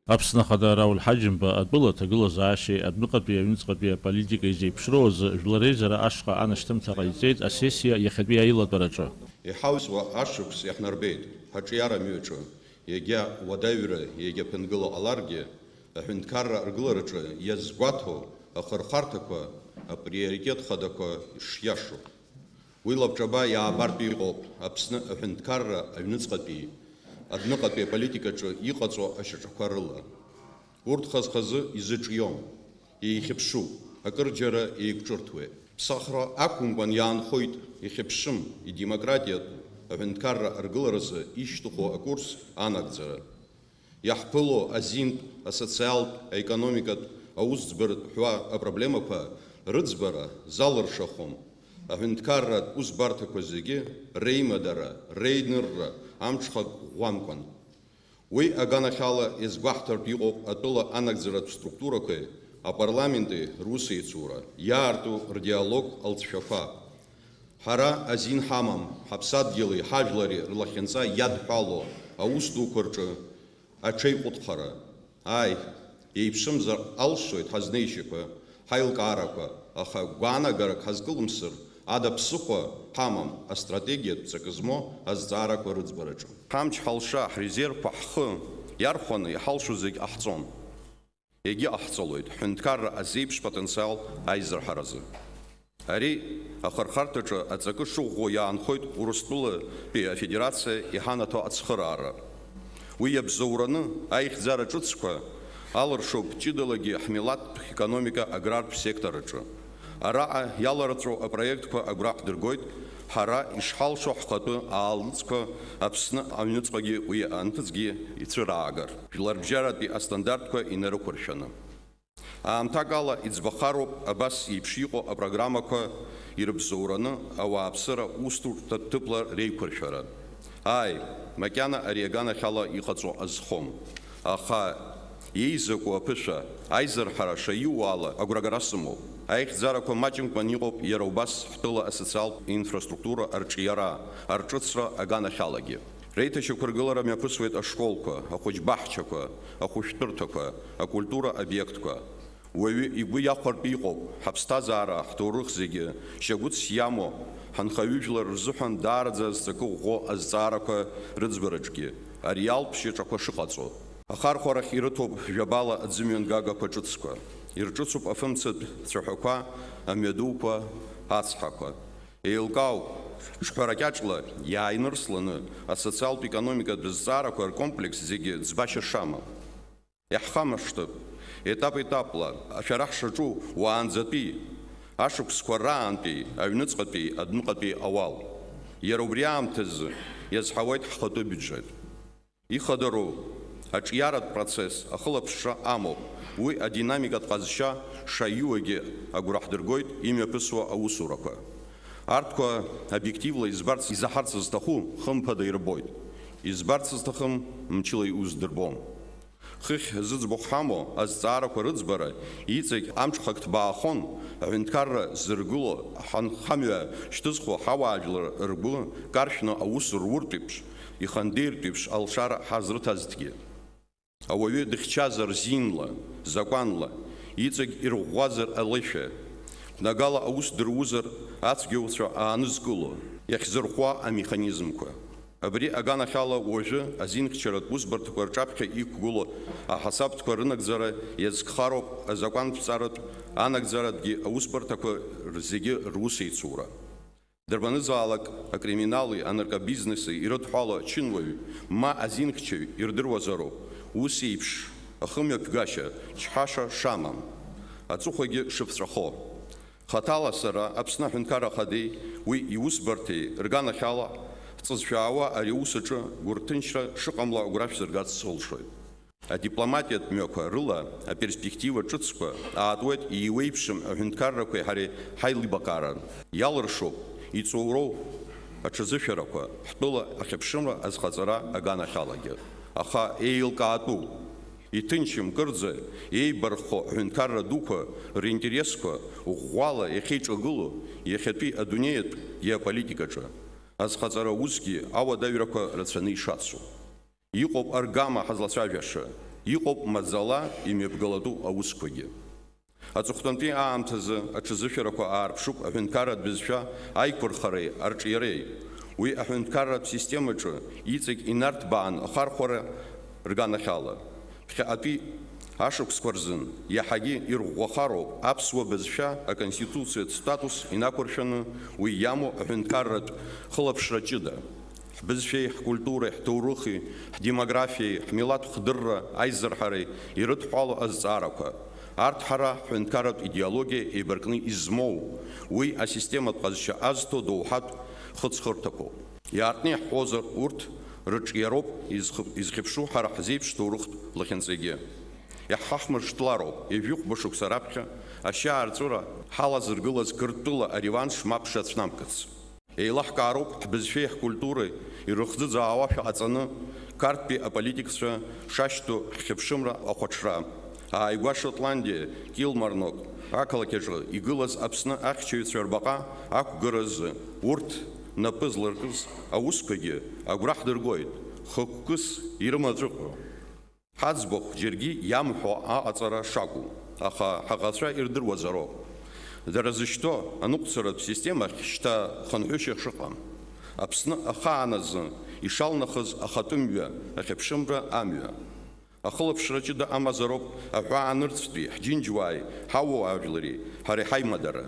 Аԥсны Ахадара Рауль-Ҳаџьымба атәыла аҭагылазаашьеи адәныҟатәи аҩныҵҟатәи аполитикеи зеиԥшроуаз жәлар реизара ашҟа анашьҭымҭа ҟаиҵеит асессиа иахьатәи аилатәараҿы. Иҳаусуа ашықәс иаҳнарбеит ҳаҿиара мҩаҿы, егьа уадаҩра иагьаԥынгыло ҟаларгьы, аҳәынҭқарра ргылараҿы иазгәаҭо ахырхарҭақәа, априоритет хадақәа ишиашоу. Уи лабҿаба иаабартә иҟоуп Аԥсны аҳәынҭқарра аҩныҵҟатәи адәныҟатәи аполитикаҿы иҟаҵо ашьаҿақәа рыла. Урҭ хаз-хазы изыҿиом, еихьыԥшуп, акырџьара еиқәҿырҭуеит. Ԥсахра ақәымкәан иаанхоит ихьыԥшым, идемократиатә аҳәынҭқарра аргыларазы ишьҭыху акурс анагӡара. Иаҳԥыло азинтә, асоциалтә, аекономикатә, аусӡбаратә ҳәа апроблемақәа рыӡбара залыршахом. Аҳәынҭқарратә усбарҭақәа зегьы реимадара, реинырра амҽхак ӷәӷәамкәан. Уи аганахьала иазгәаҳҭартә иҟоуп атәыла анагӡаратә структурақәеи апарламенти русеицура, иаарту рдиалог алҵшәақәа. Ҳара азин ҳамам, ҳаԥсадгьыли ҳажәлари рлахьынҵа иадҳәало аус дуқәа рҿы аҽеиҟәыҭхара. Аи, еиԥшымзар алшоит ҳазнеишьақәа, ҳаилкаарақәа, аха гәаанагарак ҳазкылымсыр, ада ԥсыхәа ҳамам астратегиатә ҵак змоу азҵаарақәа рыӡбараҿы. Ҳамч ҳалша, ҳрезервқәа ҳхы иархәаны иҳалшо зегь ҟаҳҵон. Егьыҟаҳҵалоит ҳәынҭқарра азеиԥш потенциал аизырҳаразы. Ари ахырхарҭаҿы аҵакы шыӷәӷәо иаанхоит Урыстәылатәи афедерациа иҳанаҭо ацхыраара. Уи иабзоураны аихьӡара ҿыцқәа алыршоуп ҷыдалагьы ҳмилаҭтә економика аграртә сектораҿы. Араҟа иаларҵәо апроектқәа агәра ҳдыргоит, ҳара ишҳалшо ҳхатәы аалыҵқәа Аԥсны аҩныҵҟагьы уи анҭыҵгьы ицәыраагар, жәларбжьаратәи астандартқәа инарықәыршәаны. Аамҭакала иӡбахароуп абас еиԥш иҟоу апрограммақәа ирыбзоураны ауааԥсыра усҭурҭа ҭыԥла реиқәыршәара. Аи, макьана ари аганахьала иҟаҵо азхом. Аха еизакәу аԥышәа аизырҳара шаиуала агәрагара сымоуп. Аихьӡарақәа маҷымкәан иҟоуп иара убас ҳтәыла асоциалтә инфраструктура арҿиара, арҿыцра аганахьалагьы. Реиҭашьақәа ргылара мҩаԥысуеит ашколқәа, ахәыҷбаҳчақәа, ахәышәтәырҭақәа, акультура обиектқәа. Уаҩы игәы иахәартә иҟоуп ҳаԥсҭазаара, ҳҭоурых зегьы шьагәыцс иамоу ҳанхаҩыжәлар рзыҳәан даараӡа зҵакы ӷәӷәо азҵаарақәа рыӡбараҿгьы, ареалтә шьаҿақәа шыҟаҵо. Ахархәарахь ирыҭоуп жәабала аӡымҩан гагақәа ҿыцқәа. Ирҿыцуп афымцатә цәаҳәақәа, амҩадуқәа, ацҳақәа. Еилкаауп ҽҳәаракьаҿла иааинырсланы асоциалтә економикатә зҵаарақәа ркомплекс зегьы ӡбашьа шамам. Иаҳхамышҭып етап-етапла ашәара ҳшаҿу уаанӡатәи, ашықәсқәа раантәи, аҩныҵҟатәи, адәныҟатәи ауал. Иара убри аамҭазы иазҳауеит ҳхатәы бюджет. Ихадару аҿиаратә процесс ахылаԥшра амоуп. Уи адинамикатә ҟазшьа шаиуагьы агәра ҳдыргоит имҩаԥысуа аусурақәа. Арҭқәа обиективла избарц изаҳарц зҭаху хымԥада ирбоит. Избарц зҭахым мчыла иуздырбом. Хыхь зыӡбахә ҳамоу азҵаарақәа рыӡбара иҵегь амҽхак ҭбаахон аҳәынҭқарра зыргыло ҳамҩа шьҭызхуа ҳауаажәлар ргәы каршәны аус руртә еиԥш, ихандеиртә еиԥш алшара ҳазрыҭазҭгьы. Ауаҩы дыхьчазар зинла, закәанла, иҵегь ирӷәӷәазар алышәа, нагала аус дыруазар ацәгьоуцәа аанызкыло, иахьзырхәа амеханизмқәа. Абри аганахьала уажәы азинхьчаратә усбарҭақәа рҿаԥхьа иқәгыло аҳасабтәқәа рынагӡара иазкхароуп азакәанҭҵааратә анагӡаратәгьы аусбарҭақәа зегьы русеицура. Дырбанызаалак акриминали, анаркобизнеси ирыдҳәало ачынуаҩ, ма азинхьчаҩ ирдыруазароуп. Ус еиԥш ахымҩаԥгашьа чҳаша шамам, аҵыхәагьы шыԥҵәахо. Хаҭала сара Аԥсны аҳәынҭқарра Ахадеи уи иусбарҭеи рганахьала ҳҵызшәаауа ари аус аҿы гәырҭынчра шыҟамла агәра шәзыргац сылшоит. Адипломатиатә мҩақәа рыла аперспектива ҿыцқәа аатуеит иеиуеиԥшым аҳәынҭқаррақәеи ҳареи ҳаилибакааран. Иалыршоуп иҵоуроу аҽазышәарақәа ҳтәыла ахьыԥшымра азхаҵара аганахьалагьы. Аха еилкаатәуп. Иҭынчым кырӡа еибархо аҳәынҭқарра дуқәа ринтересқәа ӷәӷәала иахьеиҿагыло иахьатәи адунеиатә геополитикаҿы. Азхаҵара усгьы ауадаҩрақәа рацәаны ишацу. Иҟоуп аргама ҳазлацәажәаша, иҟоуп маӡала имҩаԥгалатәу аусқәагьы. Аҵыхәтәантәи аамҭазы аҽазышәарақәа аарԥшуп аҳәынҭқарратә бызшәа аиқәырхареи арҿиареи. Уи аҳәынҭқарратә системаҿы иҵегь инарҭбаан ахархәара рганахьала. Ԥхьаҟатәи ашықәсқәа рзын иаҳагьы ирӷәӷәахароуп аԥсуа бызшәа аконституциатә статус инақәыршәаны уи иамоу аҳәынҭқарратә хылаԥшра ҷыда. Ҳбызшәеи, ҳкультуреи, ҳҭоурыхи, ҳдемографиеи, ҳмилаҭ хдырра аизырҳареи ирыдҳәалоу азҵаарақәа. Арҭ ҳара ҳҳәынҭқарратә идеологиа еибаркны измоу, уи асистематә ҟазшьа азҭо доуҳатә хыҵхырҭақәоуп. Иаартны иаҳҳәозар, урҭ рыҿиароуп изхьыԥшу ҳара ҳзеиԥш ҭоурыхтә лахьынҵагьы. Иаҳхаҳмыршҭлароуп ижәҩыхәба шықәса раԥхьа ашьаарҵәыра ҳалазыргылаз Қырҭтәыла ареванш мап шацәнамкыц. Еилаҳкаароуп ҳбызшәеи ҳкультуреи ирыхӡыӡаауа шәаҟаҵаны Қарҭтәи аполитикцәа шашьҭоу ҳхьыԥшымра ахәаҽра. Ааигәа Шотландиа, Килмарнок ақалақь аҿы игылаз Аԥсны ахьчаҩцәа рбаҟа ақәгаразы урҭ напы зларкыз аусқәагьы агәра ҳдыргоит, хықәкыс ирымаҵәыҟьо. Ҳаӡбахә џьаргьы иамҳәо аҟаҵара шакәу, аха ҳаӷацәа ирдыруазароуп. Дара зышьҭо аныҟәцаратә системахь шьҭа хынҳәышьа шыҟам. Аԥсны ахааназы ишалнахыз ахатәы мҩа, ахьыԥшымра амҩа. Ахылаԥшра ҷыда амазароуп аҳәаанырцәтәи ҳџьынџьуааи, ҳауаажәлари, ҳара иҳаимадара.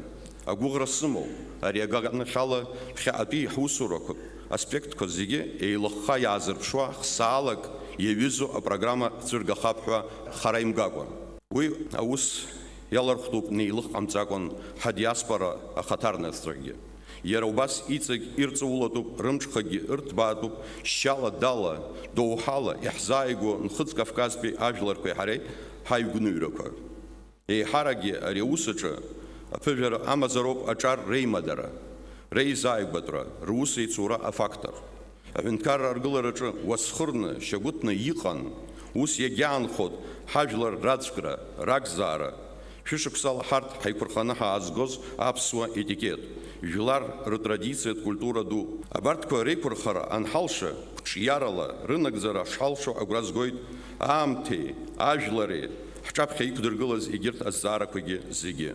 Агәыӷра сымоуп, ари аганахьала ԥхьаҟатәи ҳусурақәа аспектқәа зегьы еилыхха иаазырԥшуа хсаалак иаҩызоу апрограмма ҵәыргахап ҳәа хара имгакәа. Уи аус иалархәтәуп неилых ҟамҵакәан ҳадиаспора ахаҭарнакцәагьы. Иара убас иҵегь ирҵаулатәуп, рымҽхагьы ырҭбаатәуп, шьала дала, доуҳала иаҳзааигәо Нхыҵ Кавказтәи ажәларқәеи ҳареи ҳаигәныҩрақәа. Еиҳаракгьы ари аус аҿы аԥыжәара амазароуп аҿар реимадара, реизааигәатәра, рус еицура афактор. Аҳәынҭқарра аргылараҿы уасхырны, шьагәыҭны иҟан, ус иагьаанхот ҳажәлар рацәкра, ракзаара, шәышықәсала ҳарҭ ҳаиқәырханы ҳаазгоз аԥсуа етикет, жәлар ртрадициатә культура ду. Абарҭқәа реиқәырхара анҳалша, қәҿиарала рынагӡара шҳалшо агәра згоит аамҭеи, ажәлари, ҳҿаԥхьа иқәдыргылаз егьырҭ азҵаарақәагьы зегьы.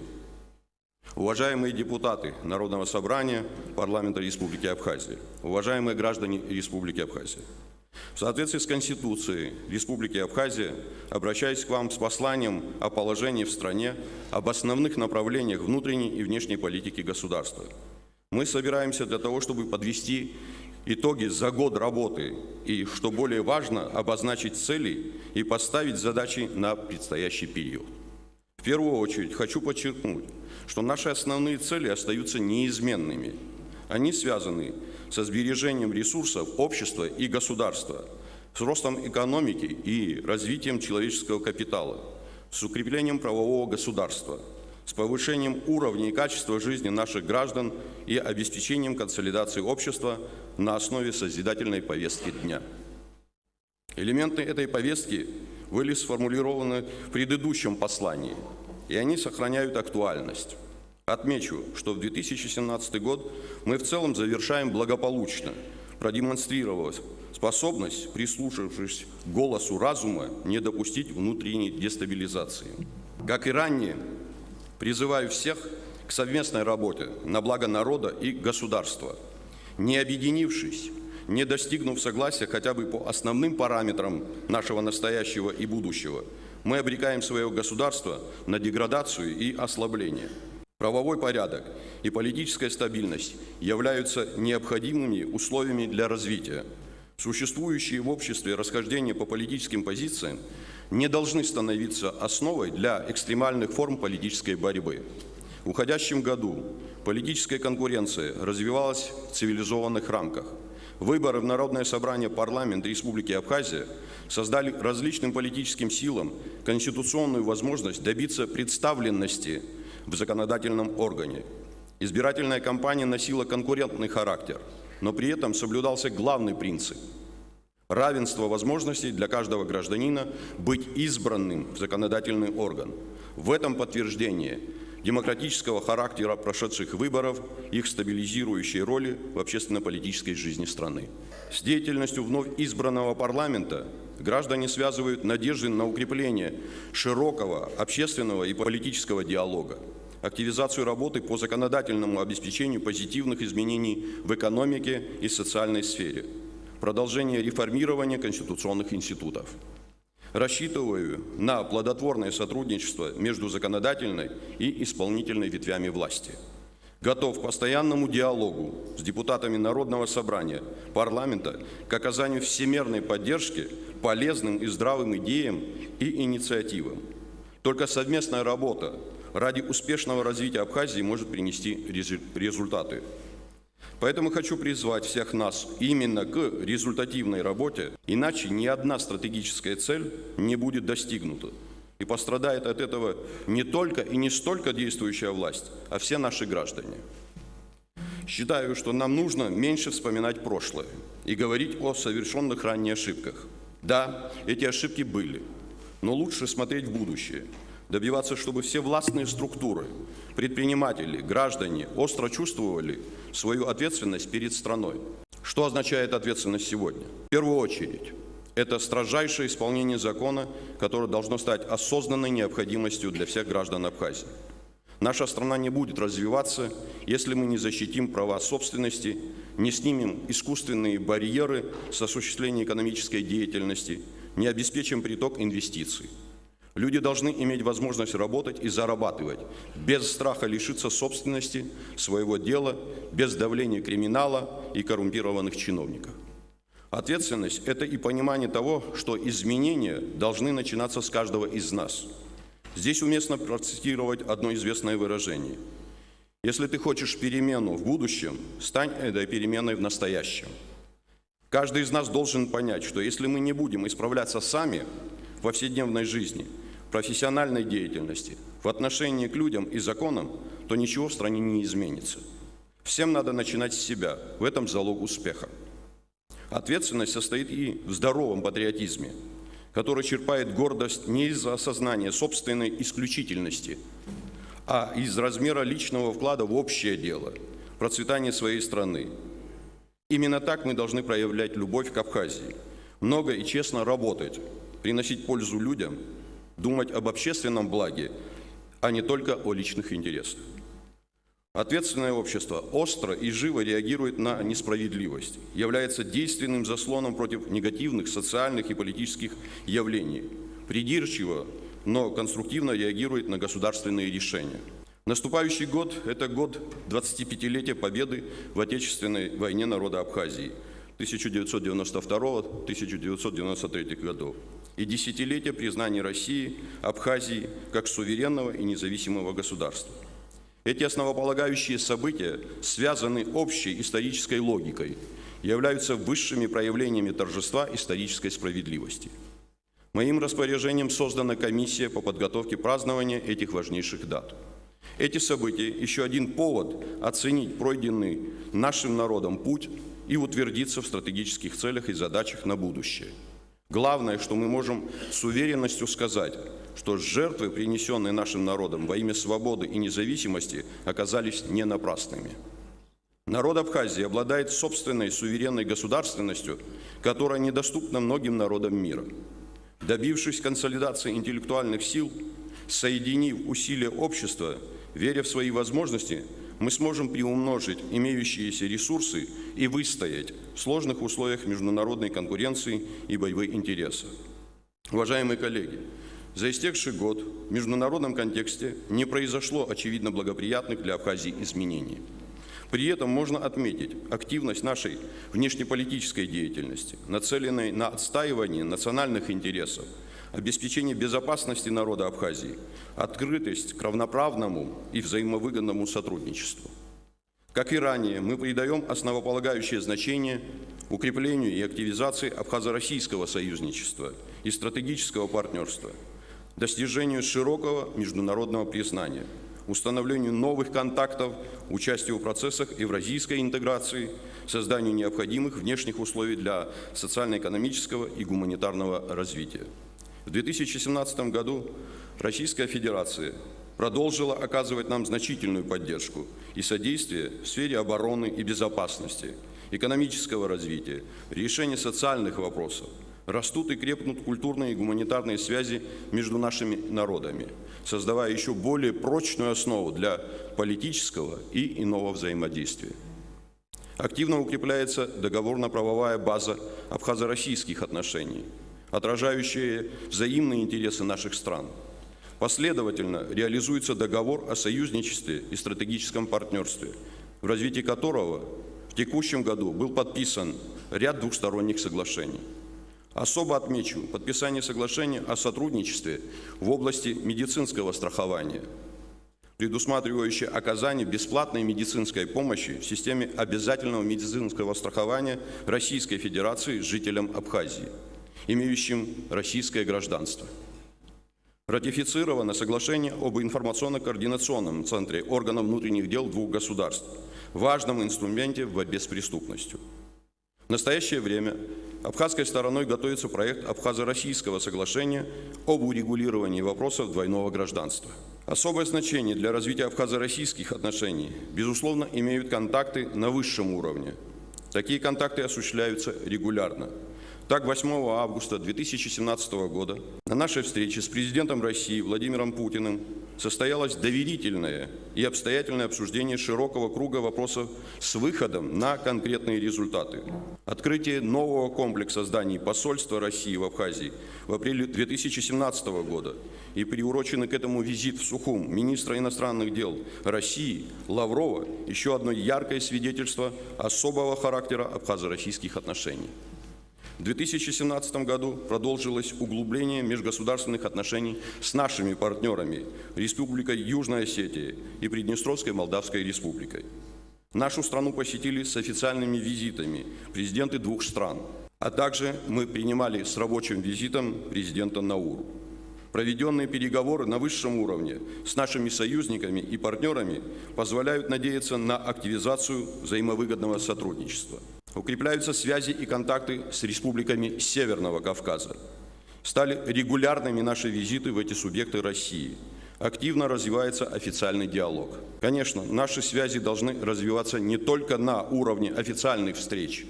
Уважаемые депутаты Народного собрания Парламента Республики Абхазия, уважаемые граждане Республики Абхазия, в соответствии с Конституцией Республики Абхазия обращаюсь к вам с посланием о положении в стране, об основных направлениях внутренней и внешней политики государства. Мы собираемся для того, чтобы подвести итоги за год работы и, что более важно, обозначить цели и поставить задачи на предстоящий период. В первую очередь хочу подчеркнуть, что наши основные цели остаются неизменными. Они связаны со сбережением ресурсов общества и государства, с ростом экономики и развитием человеческого капитала, с укреплением правового государства, с повышением уровня и качества жизни наших граждан и обеспечением консолидации общества на основе созидательной повестки дня. Элементы этой повестки были сформулированы в предыдущем послании, и они сохраняют актуальность. Отмечу, что в 2017 год мы в целом завершаем благополучно, продемонстрировав способность, прислушавшись к голосу разума, не допустить внутренней дестабилизации. Как и ранее, призываю всех к совместной работе на благо народа и государства. Не объединившись, не достигнув согласия хотя бы по основным параметрам нашего настоящего и будущего, мы обрекаем свое государство на деградацию и ослабление. Правовой порядок и политическая стабильность являются необходимыми условиями для развития. Существующие в обществе расхождения по политическим позициям не должны становиться основой для экстремальных форм политической борьбы. В уходящем году политическая конкуренция развивалась в цивилизованных рамках. Выборы в Народное собрание Парламента Республики Абхазия создали различным политическим силам конституционную возможность добиться представленности в законодательном органе. Избирательная кампания носила конкурентный характер, но при этом соблюдался главный принцип – равенство возможностей для каждого гражданина быть избранным в законодательный орган. В этом подтверждение демократического характера прошедших выборов, их стабилизирующей роли в общественно-политической жизни страны. С деятельностью вновь избранного парламента граждане связывают надежды на укрепление широкого общественного и политического диалога, активизацию работы по законодательному обеспечению позитивных изменений в экономике и социальной сфере, продолжение реформирования конституционных институтов. Рассчитываю на плодотворное сотрудничество между законодательной и исполнительной ветвями власти. Готов к постоянному диалогу с депутатами Народного собрания, парламента к оказанию всемерной поддержки полезным и здравым идеям и инициативам. Только совместная работа ради успешного развития Абхазии может принести результаты. Поэтому хочу призвать всех нас именно к результативной работе, иначе ни одна стратегическая цель не будет достигнута. И пострадает от этого не только и не столько действующая власть, а все наши граждане. Считаю, что нам нужно меньше вспоминать прошлое и говорить о совершенных ранее ошибках. Да, эти ошибки были, но лучше смотреть в будущее. Добиваться, чтобы все властные структуры, предприниматели, граждане остро чувствовали свою ответственность перед страной. Что означает ответственность сегодня? В первую очередь, это строжайшее исполнение закона, которое должно стать осознанной необходимостью для всех граждан Абхазии. Наша страна не будет развиваться, если мы не защитим права собственности, не снимем искусственные барьеры с осуществления экономической деятельности, не обеспечим приток инвестиций. Люди должны иметь возможность работать и зарабатывать, без страха лишиться собственности, своего дела, без давления криминала и коррумпированных чиновников. Ответственность – это и понимание того, что изменения должны начинаться с каждого из нас. Здесь уместно процитировать одно известное выражение. Если ты хочешь перемену в будущем, стань этой переменой в настоящем. Каждый из нас должен понять, что если мы не будем исправляться сами в повседневной жизни, профессиональной деятельности, в отношении к людям и законам, то ничего в стране не изменится. Всем надо начинать с себя, в этом залог успеха. Ответственность состоит и в здоровом патриотизме, который черпает гордость не из осознания собственной исключительности, а из размера личного вклада в общее дело, процветание своей страны. Именно так мы должны проявлять любовь к Абхазии, много и честно работать, приносить пользу людям, думать об общественном благе, а не только о личных интересах. Ответственное общество остро и живо реагирует на несправедливость, является действенным заслоном против негативных социальных и политических явлений, придирчиво, но конструктивно реагирует на государственные решения. Наступающий год – это год 25-летия победы в Отечественной войне народа Абхазии 1992-1993 годов и десятилетие признания России, Абхазии как суверенного и независимого государства. Эти основополагающие события связаны общей исторической логикой, являются высшими проявлениями торжества исторической справедливости. Моим распоряжением создана комиссия по подготовке празднования этих важнейших дат. Эти события – еще один повод оценить пройденный нашим народом путь и утвердиться в стратегических целях и задачах на будущее. Главное, что мы можем с уверенностью сказать, что жертвы, принесенные нашим народом во имя свободы и независимости, оказались не напрасными. Народ Абхазии обладает собственной суверенной государственностью, которая недоступна многим народам мира. Добившись консолидации интеллектуальных сил, соединив усилия общества, веря в свои возможности, мы сможем приумножить имеющиеся ресурсы и выстоять в сложных условиях международной конкуренции и борьбы интересов. Уважаемые коллеги, за истекший год в международном контексте не произошло очевидно благоприятных для Абхазии изменений. При этом можно отметить активность нашей внешнеполитической деятельности, нацеленной на отстаивание национальных интересов, обеспечение безопасности народа Абхазии, открытость к равноправному и взаимовыгодному сотрудничеству. Как и ранее, мы придаем основополагающее значение укреплению и активизации абхазо-российского союзничества и стратегического партнерства, достижению широкого международного признания, установлению новых контактов, участию в процессах евразийской интеграции, созданию необходимых внешних условий для социально-экономического и гуманитарного развития. В 2017 году Российская Федерация продолжила оказывать нам значительную поддержку и содействие в сфере обороны и безопасности, экономического развития, решения социальных вопросов. Растут и крепнут культурные и гуманитарные связи между нашими народами, создавая еще более прочную основу для политического и иного взаимодействия. Активно укрепляется договорно-правовая база абхазо-российских отношений, отражающая взаимные интересы наших стран. Последовательно реализуется договор о союзничестве и стратегическом партнерстве, в развитии которого в текущем году был подписан ряд двухсторонних соглашений. Особо отмечу подписание соглашения о сотрудничестве в области медицинского страхования, предусматривающее оказание бесплатной медицинской помощи в системе обязательного медицинского страхования Российской Федерации жителям Абхазии, имеющим российское гражданство. Ратифицировано соглашение об информационно-координационном центре органов внутренних дел двух государств, важном инструменте в борьбе с преступностью. В настоящее время абхазской стороной готовится проект Абхазо-Российского соглашения об урегулировании вопросов двойного гражданства. Особое значение для развития абхазо-российских отношений, безусловно, имеют контакты на высшем уровне. Такие контакты осуществляются регулярно. Так, 8 августа 2017 года на нашей встрече с президентом России Владимиром Путиным состоялось доверительное и обстоятельное обсуждение широкого круга вопросов с выходом на конкретные результаты. Открытие нового комплекса зданий посольства России в Абхазии в апреле 2017 года и приуроченный к этому визит в Сухум министра иностранных дел России Лаврова – еще одно яркое свидетельство особого характера абхазо-российских отношений. В 2017 году продолжилось углубление межгосударственных отношений с нашими партнерами Республикой Южная Осетия и Приднестровской Молдавской Республикой. Нашу страну посетили с официальными визитами президенты двух стран, а также мы принимали с рабочим визитом президента Науру. Проведенные переговоры на высшем уровне с нашими союзниками и партнерами позволяют надеяться на активизацию взаимовыгодного сотрудничества. Укрепляются связи и контакты с республиками Северного Кавказа. Стали регулярными наши визиты в эти субъекты России. Активно развивается официальный диалог. Конечно, наши связи должны развиваться не только на уровне официальных встреч,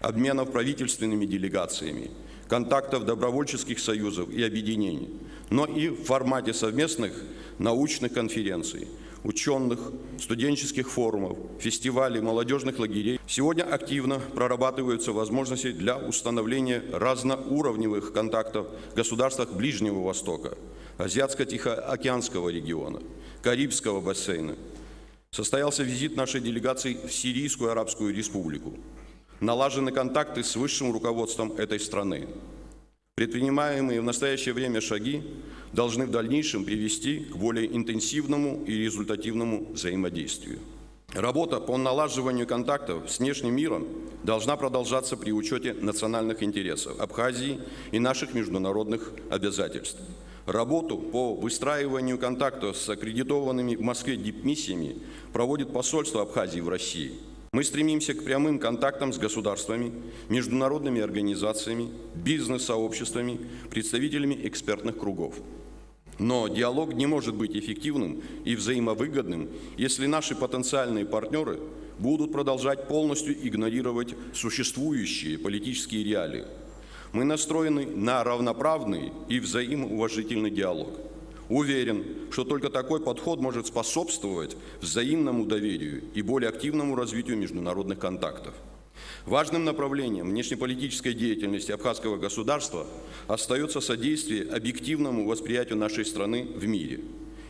обменов правительственными делегациями, контактов добровольческих союзов и объединений, но и в формате совместных научных конференций, ученых, студенческих форумов, фестивалей, молодежных лагерей. Сегодня активно прорабатываются возможности для установления разноуровневых контактов в государствах Ближнего Востока, Азиатско-Тихоокеанского региона, Карибского бассейна. Состоялся визит нашей делегации в Сирийскую Арабскую Республику. Налажены контакты с высшим руководством этой страны. Предпринимаемые в настоящее время шаги должны в дальнейшем привести к более интенсивному и результативному взаимодействию. Работа по налаживанию контактов с внешним миром должна продолжаться при учете национальных интересов Абхазии и наших международных обязательств. Работу по выстраиванию контактов с аккредитованными в Москве дипмиссиями проводит посольство Абхазии в России. Мы стремимся к прямым контактам с государствами, международными организациями, бизнес-сообществами, представителями экспертных кругов. Но диалог не может быть эффективным и взаимовыгодным, если наши потенциальные партнеры будут продолжать полностью игнорировать существующие политические реалии. Мы настроены на равноправный и взаимоуважительный диалог. Уверен, что только такой подход может способствовать взаимному доверию и более активному развитию международных контактов. Важным направлением внешнеполитической деятельности абхазского государства остается содействие объективному восприятию нашей страны в мире.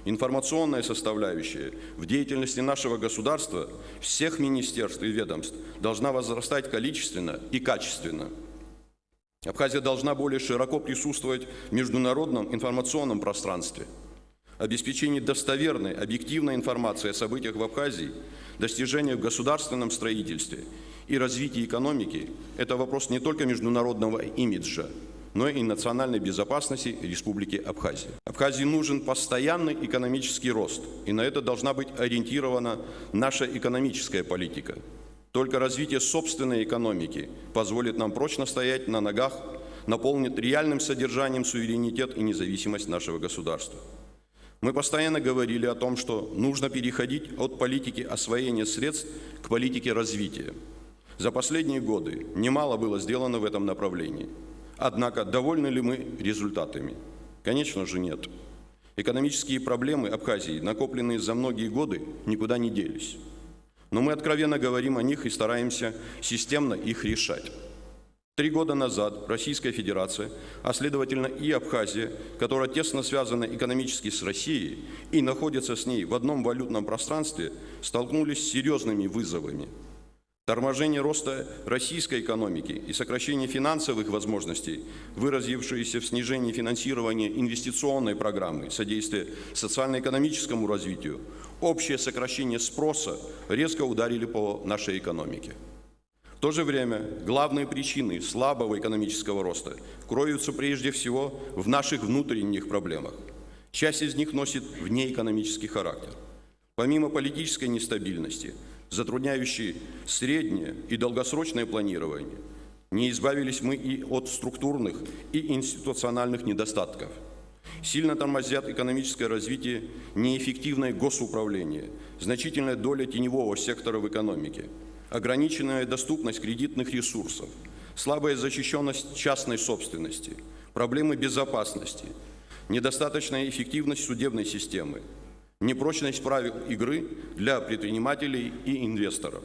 Информационная составляющая в деятельности нашего государства, всех министерств и ведомств, должна возрастать количественно и качественно. Абхазия должна более широко присутствовать в международном информационном пространстве. Обеспечение достоверной, объективной информации о событиях в Абхазии, достижения в государственном строительстве и развитии экономики – это вопрос не только международного имиджа, но и национальной безопасности Республики Абхазия. Абхазии нужен постоянный экономический рост, и на это должна быть ориентирована наша экономическая политика. Только развитие собственной экономики позволит нам прочно стоять на ногах, наполнит реальным содержанием суверенитет и независимость нашего государства. Мы постоянно говорили о том, что нужно переходить от политики освоения средств к политике развития. За последние годы немало было сделано в этом направлении. Однако, довольны ли мы результатами? Конечно же, нет. Экономические проблемы Абхазии, накопленные за многие годы, никуда не делись. Но мы откровенно говорим о них и стараемся системно их решать. 3 года назад Российская Федерация, а следовательно и Абхазия, которая тесно связана экономически с Россией и находится с ней в одном валютном пространстве, столкнулись с серьезными вызовами. Торможение роста российской экономики и сокращение финансовых возможностей, выразившиеся в снижении финансирования инвестиционной программы, содействия социально-экономическому развитию, общее сокращение спроса резко ударили по нашей экономике. В то же время главные причины слабого экономического роста кроются прежде всего в наших внутренних проблемах. Часть из них носит внеэкономический характер. Помимо политической нестабильности, затрудняющей среднее и долгосрочное планирование, не избавились мы и от структурных и институциональных недостатков. Сильно тормозят экономическое развитие неэффективное госуправление, значительная доля теневого сектора в экономике, ограниченная доступность кредитных ресурсов, слабая защищенность частной собственности, проблемы безопасности, недостаточная эффективность судебной системы, непрочность правил игры для предпринимателей и инвесторов.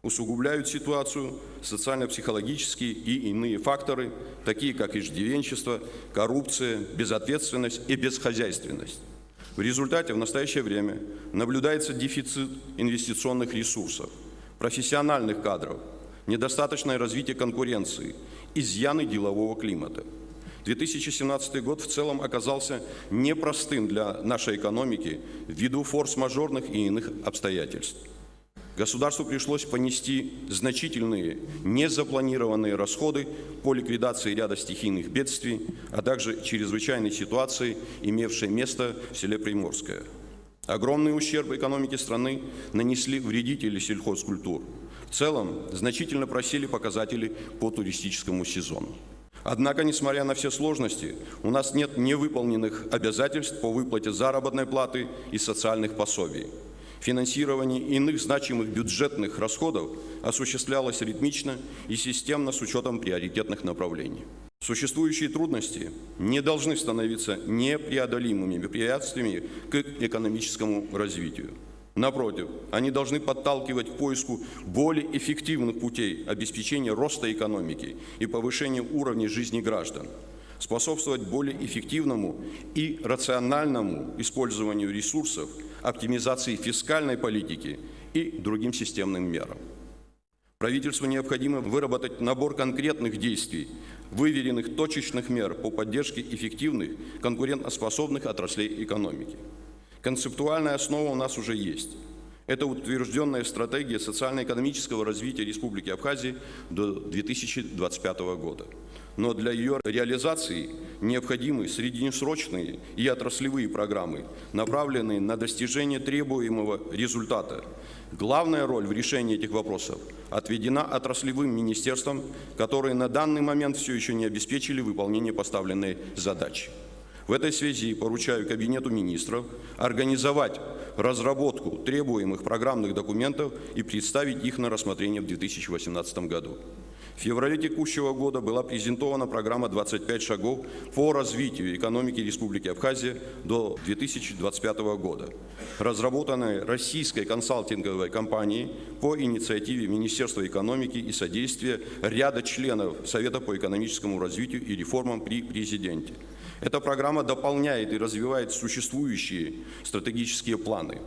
Усугубляют ситуацию социально-психологические и иные факторы, такие как иждивенчество, коррупция, безответственность и бесхозяйственность. В результате в настоящее время наблюдается дефицит инвестиционных ресурсов, профессиональных кадров, недостаточное развитие конкуренции, изъяны делового климата. 2017 год в целом оказался непростым для нашей экономики ввиду форс-мажорных и иных обстоятельств. Государству пришлось понести значительные незапланированные расходы по ликвидации ряда стихийных бедствий, а также чрезвычайной ситуации, имевшей место в селе Приморское. Огромный ущерб экономике страны нанесли вредители сельхозкультур. В целом, значительно просели показатели по туристическому сезону. Однако, несмотря на все сложности, у нас нет невыполненных обязательств по выплате заработной платы и социальных пособий. Финансирование иных значимых бюджетных расходов осуществлялось ритмично и системно с учетом приоритетных направлений. Существующие трудности не должны становиться непреодолимыми препятствиями к экономическому развитию. Напротив, они должны подталкивать к поиску более эффективных путей обеспечения роста экономики и повышения уровня жизни граждан, способствовать более эффективному и рациональному использованию ресурсов, оптимизации фискальной политики и другим системным мерам. Правительству необходимо выработать набор конкретных действий, выверенных точечных мер по поддержке эффективных, конкурентоспособных отраслей экономики. Концептуальная основа у нас уже есть. Это утвержденная стратегия социально-экономического развития Республики Абхазия до 2025 года. Но для ее реализации необходимы среднесрочные и отраслевые программы, направленные на достижение требуемого результата. Главная роль в решении этих вопросов отведена отраслевым министерствам, которые на данный момент все еще не обеспечили выполнение поставленной задачи. В этой связи поручаю Кабинету министров организовать разработку требуемых программных документов и представить их на рассмотрение в 2018 году. В феврале текущего года была презентована программа «25 шагов по развитию экономики Республики Абхазия до 2025 года», разработанная российской консалтинговой компанией по инициативе Министерства экономики и содействия ряда членов Совета по экономическому развитию и реформам при президенте. Эта программа дополняет и развивает существующие стратегические планы.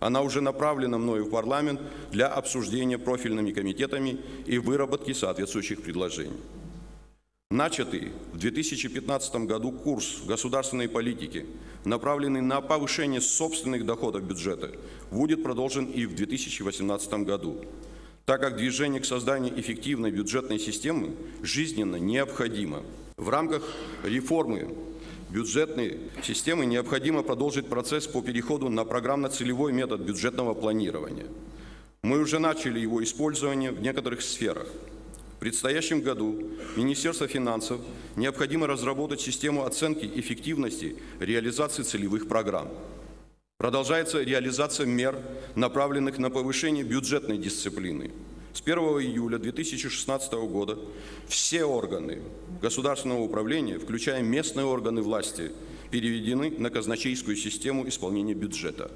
Она уже направлена мною в парламент для обсуждения профильными комитетами и выработки соответствующих предложений. Начатый в 2015 году курс государственной политики, направленный на повышение собственных доходов бюджета, будет продолжен и в 2018 году, так как движение к созданию эффективной бюджетной системы жизненно необходимо. В рамках реформы бюджетной системы необходимо продолжить процесс по переходу на программно-целевой метод бюджетного планирования. Мы уже начали его использование в некоторых сферах. В предстоящем году Министерство финансов необходимо разработать систему оценки эффективности реализации целевых программ. Продолжается реализация мер, направленных на повышение бюджетной дисциплины. С 1 июля 2016 года все органы государственного управления, включая местные органы власти, переведены на казначейскую систему исполнения бюджета.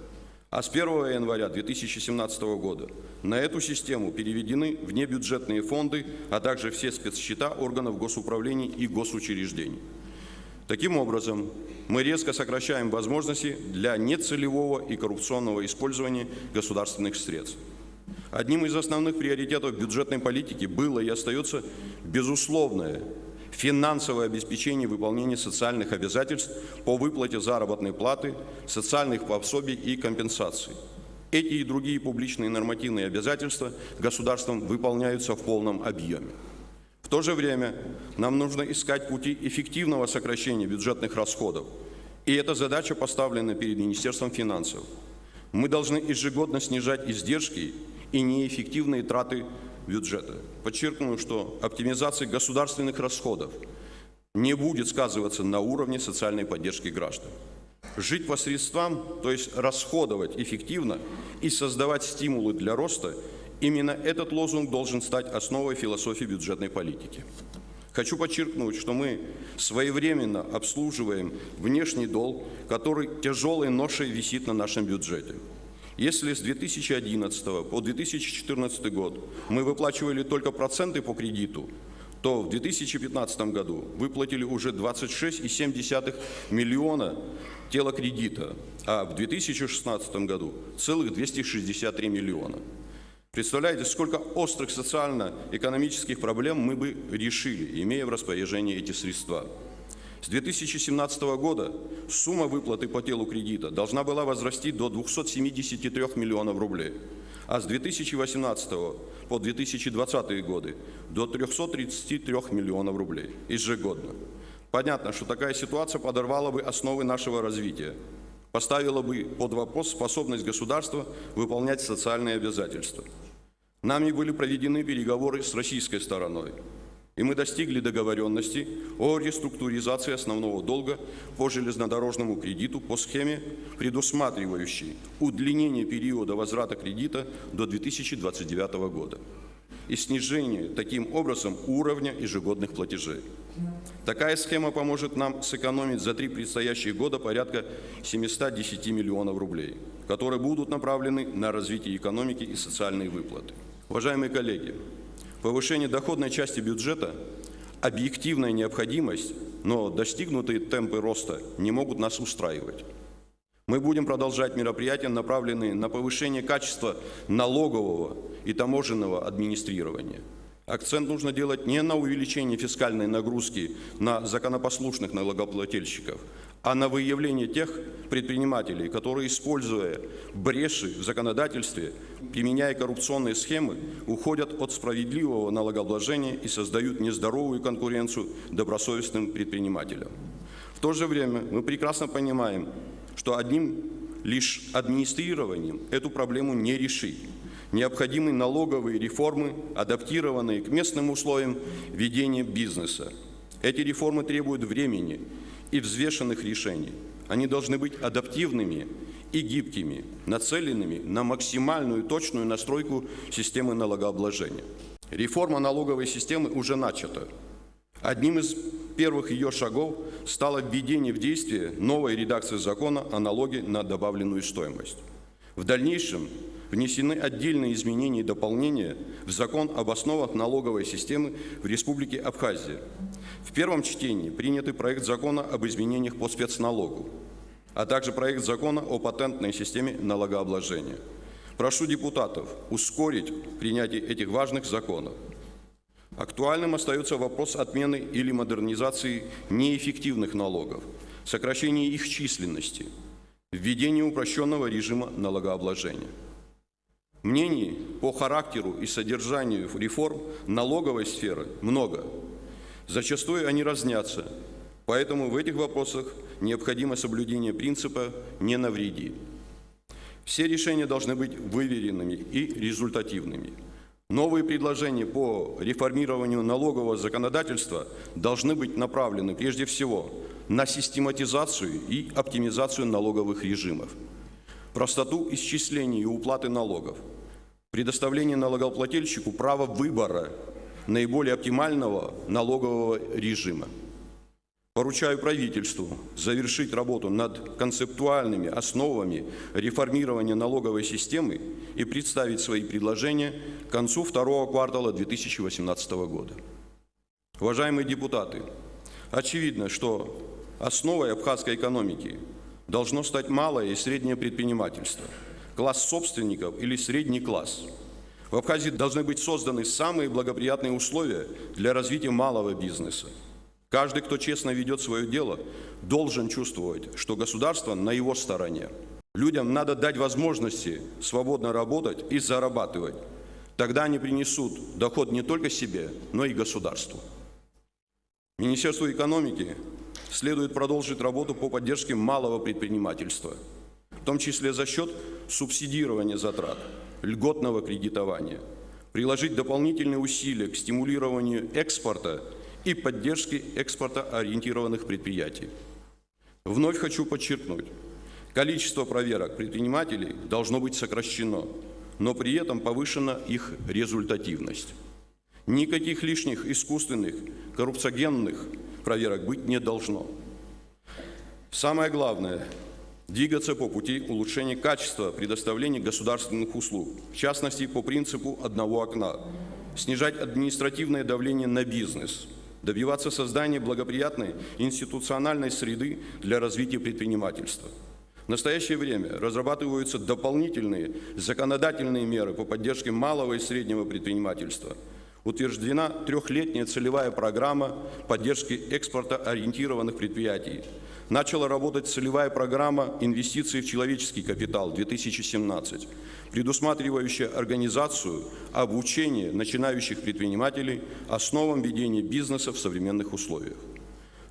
А с 1 января 2017 года на эту систему переведены внебюджетные фонды, а также все спецсчета органов госуправления и госучреждений. Таким образом, мы резко сокращаем возможности для нецелевого и коррупционного использования государственных средств. Одним из основных приоритетов бюджетной политики было и остается безусловное финансовое обеспечение выполнения социальных обязательств по выплате заработной платы, социальных пособий и компенсаций. Эти и другие публичные нормативные обязательства государством выполняются в полном объеме. В то же время нам нужно искать пути эффективного сокращения бюджетных расходов. И эта задача поставлена перед Министерством финансов. Мы должны ежегодно снижать издержки и неэффективные траты бюджета. Подчеркну, что оптимизация государственных расходов не будет сказываться на уровне социальной поддержки граждан. Жить по средствам, то есть расходовать эффективно и создавать стимулы для роста, именно этот лозунг должен стать основой философии бюджетной политики. Хочу подчеркнуть, что мы своевременно обслуживаем внешний долг, который тяжелой ношей висит на нашем бюджете. Если с 2011 по 2014 год мы выплачивали только проценты по кредиту, то в 2015 году выплатили уже 26,7 миллиона телокредита, а в 2016 году целых 263 миллиона. Представляете, сколько острых социально-экономических проблем мы бы решили, имея в распоряжении эти средства. С 2017 года сумма выплаты по телу кредита должна была возрасти до 273 миллионов рублей, а с 2018 по 2020 годы до 333 миллионов рублей ежегодно. Понятно, что такая ситуация подорвала бы основы нашего развития, поставила бы под вопрос способность государства выполнять социальные обязательства. Нами были проведены переговоры с российской стороной, и мы достигли договоренности о реструктуризации основного долга по железнодорожному кредиту по схеме, предусматривающей удлинение периода возврата кредита до 2029 года и снижение таким образом уровня ежегодных платежей. Такая схема поможет нам сэкономить за 3 предстоящих года порядка 710 миллионов рублей, которые будут направлены на развитие экономики и социальные выплаты. Уважаемые коллеги, повышение доходной части бюджета – объективная необходимость, но достигнутые темпы роста не могут нас устраивать. Мы будем продолжать мероприятия, направленные на повышение качества налогового и таможенного администрирования. Акцент нужно делать не на увеличение фискальной нагрузки на законопослушных налогоплательщиков, а на выявление тех предпринимателей, которые, используя бреши в законодательстве, применяя коррупционные схемы, уходят от справедливого налогообложения и создают нездоровую конкуренцию добросовестным предпринимателям. В то же время мы прекрасно понимаем, что одним лишь администрированием эту проблему не решить. Необходимы налоговые реформы, адаптированные к местным условиям ведения бизнеса. Эти реформы требуют времени и взвешенных решений. Они должны быть адаптивными и гибкими, нацеленными на максимальную точную настройку системы налогообложения. Реформа налоговой системы уже начата. Одним из первых ее шагов стало введение в действие новой редакции закона о налоге на добавленную стоимость. В дальнейшем внесены отдельные изменения и дополнения в закон об основах налоговой системы в Республике Абхазия. В первом чтении принятый проект закона об изменениях по спецналогу, а также проект закона о патентной системе налогообложения. Прошу депутатов ускорить принятие этих важных законов. Актуальным остается вопрос отмены или модернизации неэффективных налогов, сокращения их численности, введения упрощенного режима налогообложения. Мнений по характеру и содержанию реформ налоговой сферы много. Зачастую они разнятся, поэтому в этих вопросах необходимо соблюдение принципа «не навреди». Все решения должны быть выверенными и результативными. Новые предложения по реформированию налогового законодательства должны быть направлены прежде всего на систематизацию и оптимизацию налоговых режимов. простоту исчисления и уплаты налогов, предоставление налогоплательщику права выбора наиболее оптимального налогового режима. Поручаю правительству завершить работу над концептуальными основами реформирования налоговой системы и представить свои предложения к концу второго квартала 2018 года. Уважаемые депутаты, очевидно, что основой абхазской экономики должно стать малое и среднее предпринимательство, класс собственников или средний класс. В Абхазии должны быть созданы самые благоприятные условия для развития малого бизнеса. Каждый, кто честно ведет свое дело, должен чувствовать, что государство на его стороне. Людям надо дать возможности свободно работать и зарабатывать. Тогда они принесут доход не только себе, но и государству. Министерству экономики следует продолжить работу по поддержке малого предпринимательства, в том числе за счет субсидирования затрат, льготного кредитования, приложить дополнительные усилия к стимулированию экспорта и поддержке экспортоориентированных предприятий. Вновь хочу подчеркнуть, количество проверок предпринимателей должно быть сокращено, но при этом повышена их результативность. Никаких лишних искусственных, коррупциогенных проверок быть не должно. Самое главное – двигаться по пути улучшения качества предоставления государственных услуг, в частности, по принципу одного окна, снижать административное давление на бизнес, добиваться создания благоприятной институциональной среды для развития предпринимательства. В настоящее время разрабатываются дополнительные законодательные меры по поддержке малого и среднего предпринимательства. Утверждена трехлетняя целевая программа поддержки экспортоориентированных предприятий. Начала работать целевая программа инвестиций в человеческий капитал 2017, предусматривающая организацию, обучение начинающих предпринимателей основам ведения бизнеса в современных условиях.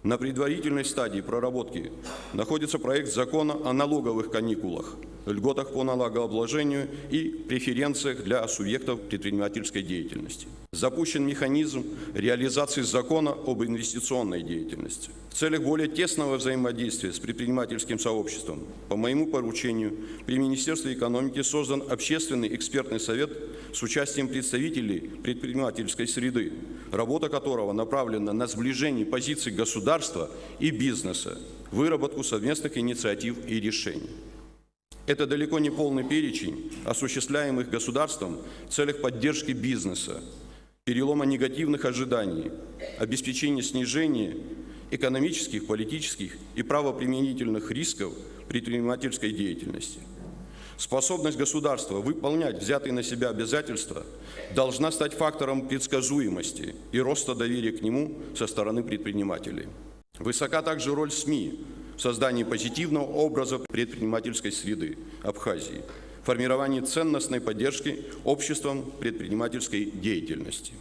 На предварительной стадии проработки находится проект закона о налоговых каникулах, льготах по налогообложению и преференциях для субъектов предпринимательской деятельности. Запущен механизм реализации закона об инвестиционной деятельности. В целях более тесного взаимодействия с предпринимательским сообществом, по моему поручению, при Министерстве экономики создан общественный экспертный совет с участием представителей предпринимательской среды, работа которого направлена на сближение позиций государства и бизнеса, выработку совместных инициатив и решений. Это далеко не полный перечень осуществляемых государством в целях поддержки бизнеса, перелома негативных ожиданий, обеспечения снижения экономических, политических и правоприменительных рисков предпринимательской деятельности. Способность государства выполнять взятые на себя обязательства должна стать фактором предсказуемости и роста доверия к нему со стороны предпринимателей. Высока также роль СМИ в создании позитивного образа предпринимательской среды Абхазии, формировании ценностной поддержки обществом предпринимательской деятельности.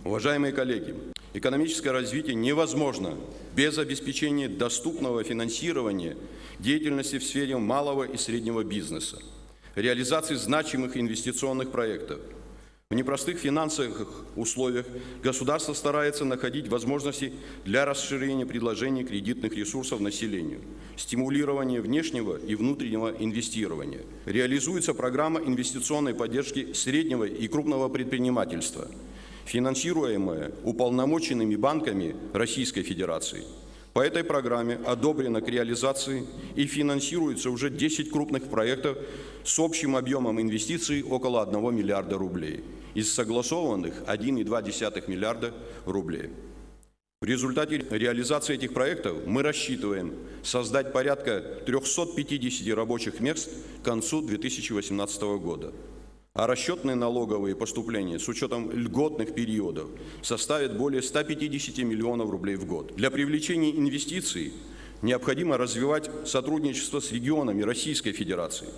Уважаемые коллеги, экономическое развитие невозможно без обеспечения доступного финансирования деятельности в сфере малого и среднего бизнеса, реализации значимых инвестиционных проектов. В непростых финансовых условиях государство старается находить возможности для расширения предложений кредитных ресурсов населению, стимулирования внешнего и внутреннего инвестирования. Реализуется программа инвестиционной поддержки среднего и крупного предпринимательства, финансируемая уполномоченными банками Российской Федерации. По этой программе одобрено к реализации и финансируется уже 10 крупных проектов с общим объемом инвестиций около 1 миллиарда рублей. Из согласованных 1,2 миллиарда рублей. В результате реализации этих проектов мы рассчитываем создать порядка 350 рабочих мест к концу 2018 года. А расчетные налоговые поступления с учетом льготных периодов составят более 150 миллионов рублей в год. Для привлечения инвестиций необходимо развивать сотрудничество с регионами Российской Федерации,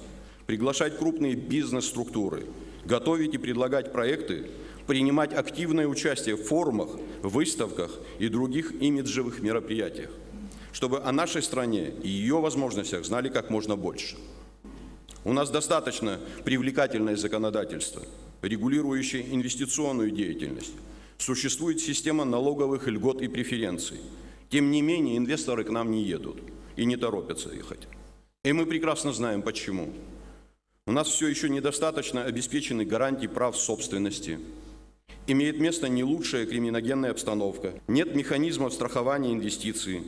приглашать крупные бизнес-структуры, готовить и предлагать проекты, принимать активное участие в форумах, выставках и других имиджевых мероприятиях, чтобы о нашей стране и ее возможностях знали как можно больше. У нас достаточно привлекательное законодательство, регулирующее инвестиционную деятельность. Существует система налоговых льгот и преференций. Тем не менее, инвесторы к нам не едут и не торопятся ехать. И мы прекрасно знаем, почему. У нас все еще недостаточно обеспечены гарантии прав собственности. Имеет место не лучшая криминогенная обстановка. Нет механизмов страхования инвестиций.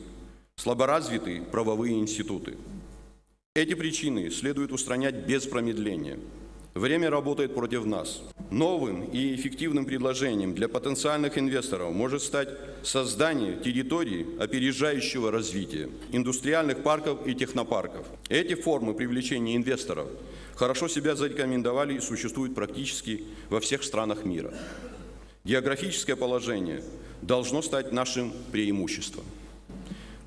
Слаборазвиты правовые институты. Эти причины следует устранять без промедления. Время работает против нас. Новым и эффективным предложением для потенциальных инвесторов может стать создание территорий опережающего развития, индустриальных парков и технопарков. Эти формы привлечения инвесторов хорошо себя зарекомендовали и существуют практически во всех странах мира. Географическое положение должно стать нашим преимуществом.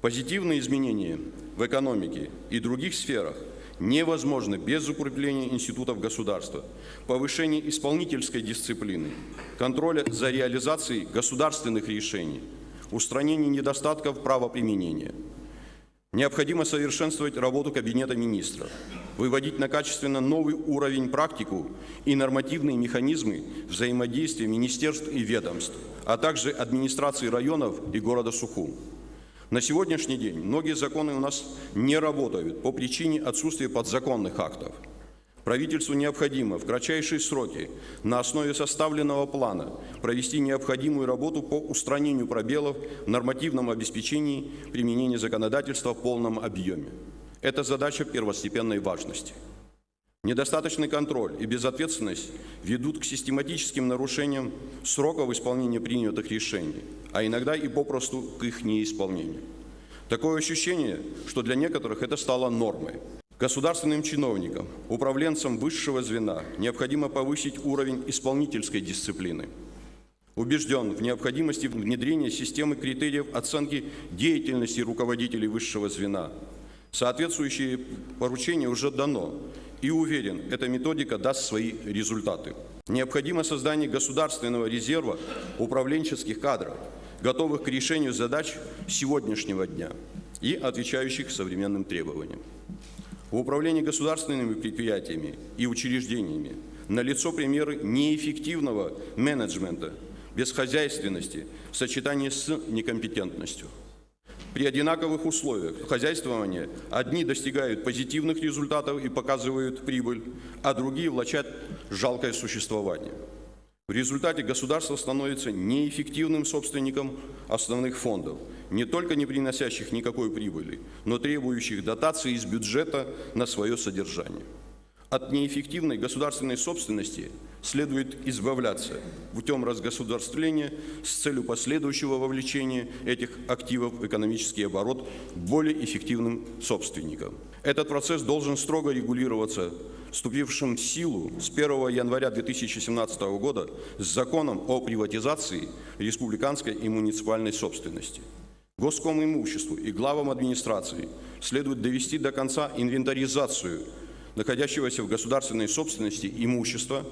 Позитивные изменения в экономике и других сферах невозможны без укрепления институтов государства, повышения исполнительской дисциплины, контроля за реализацией государственных решений, устранения недостатков правоприменения. Необходимо совершенствовать работу Кабинета министров, выводить на качественно новый уровень практику и нормативные механизмы взаимодействия министерств и ведомств, а также администрации районов и города Сухум. На сегодняшний день многие законы у нас не работают по причине отсутствия подзаконных актов. Правительству необходимо в кратчайшие сроки на основе составленного плана провести необходимую работу по устранению пробелов в нормативном обеспечении применения законодательства в полном объеме. Это задача первостепенной важности. Недостаточный контроль и безответственность ведут к систематическим нарушениям сроков исполнения принятых решений, а иногда и попросту к их неисполнению. Такое ощущение, что для некоторых это стало нормой. Государственным чиновникам, управленцам высшего звена необходимо повысить уровень исполнительской дисциплины. Убежден в необходимости внедрения системы критериев оценки деятельности руководителей высшего звена. Соответствующее поручение уже дано, и уверен, эта методика даст свои результаты. Необходимо создание государственного резерва управленческих кадров, готовых к решению задач сегодняшнего дня и отвечающих современным требованиям. В управлении государственными предприятиями и учреждениями налицо примеры неэффективного менеджмента, безхозяйственности в сочетании с некомпетентностью. При одинаковых условиях хозяйствования одни достигают позитивных результатов и показывают прибыль, а другие влачат жалкое существование. В результате государство становится неэффективным собственником основных фондов, не только не приносящих никакой прибыли, но требующих дотаций из бюджета на свое содержание. От неэффективной государственной собственности следует избавляться путем разгосударствления с целью последующего вовлечения этих активов в экономический оборот более эффективным собственникам. Этот процесс должен строго регулироваться вступившим в силу с 1 января 2017 года с законом о приватизации республиканской и муниципальной собственности. Госкомимуществу и главам администрации следует довести до конца инвентаризацию находящегося в государственной собственности имущества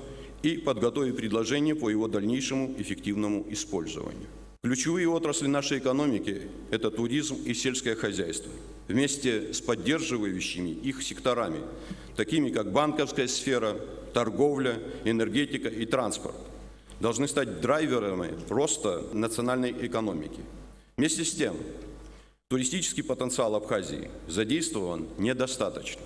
и подготовить предложения по его дальнейшему эффективному использованию. Ключевые отрасли нашей экономики – это туризм и сельское хозяйство, вместе с поддерживающими их секторами, такими как банковская сфера, торговля, энергетика и транспорт, должны стать драйверами роста национальной экономики. Вместе с тем, туристический потенциал Абхазии задействован недостаточно.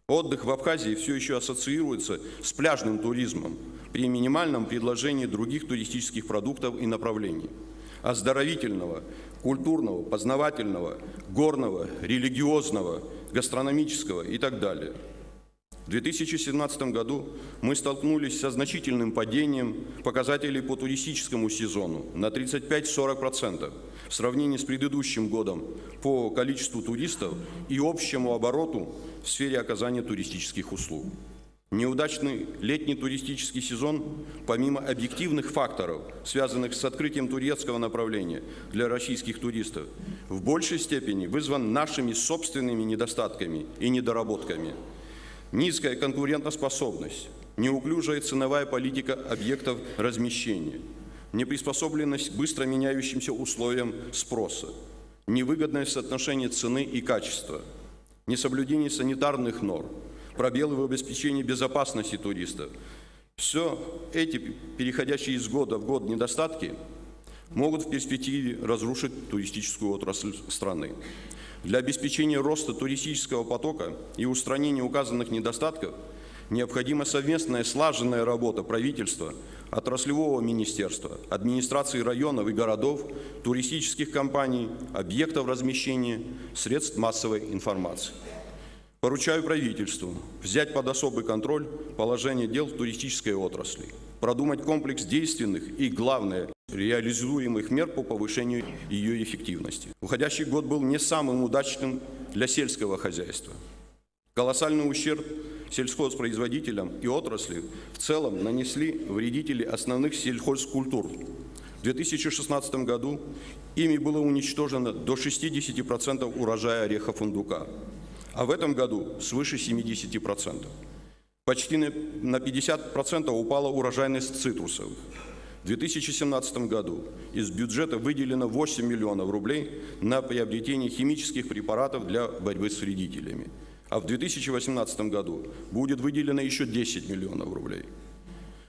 Отдых в Абхазии все еще ассоциируется с пляжным туризмом при минимальном предложении других туристических продуктов и направлений – оздоровительного, культурного, познавательного, горного, религиозного, гастрономического и так далее. В 2017 году мы столкнулись со значительным падением показателей по туристическому сезону на 35–40% в сравнении с предыдущим годом по количеству туристов и общему обороту в сфере оказания туристических услуг. Неудачный летний туристический сезон, помимо объективных факторов, связанных с открытием турецкого направления для российских туристов, в большей степени вызван нашими собственными недостатками и недоработками. Низкая конкурентоспособность, неуклюжая ценовая политика объектов размещения, неприспособленность к быстро меняющимся условиям спроса, невыгодное соотношение цены и качества, несоблюдение санитарных норм, пробелы в обеспечении безопасности туристов. Все эти, переходящие из года в год недостатки, могут в перспективе разрушить туристическую отрасль страны. Для обеспечения роста туристического потока и устранения указанных недостатков необходима совместная слаженная работа правительства, отраслевого министерства, администрации районов и городов, туристических компаний, объектов размещения, средств массовой информации. Поручаю правительству взять под особый контроль положение дел в туристической отрасли, продумать комплекс действенных и, главное, реализуемых мер по повышению ее эффективности. Уходящий год был не самым удачным для сельского хозяйства. Колоссальный ущерб сельхозпроизводителям и отрасли в целом нанесли вредители основных сельхозкультур. В 2016 году ими было уничтожено до 60% урожая ореха-фундука, а в этом году свыше 70%. Почти на 50% упала урожайность цитрусовых. В 2017 году из бюджета выделено 8 миллионов рублей на приобретение химических препаратов для борьбы с вредителями, а в 2018 году будет выделено еще 10 миллионов рублей.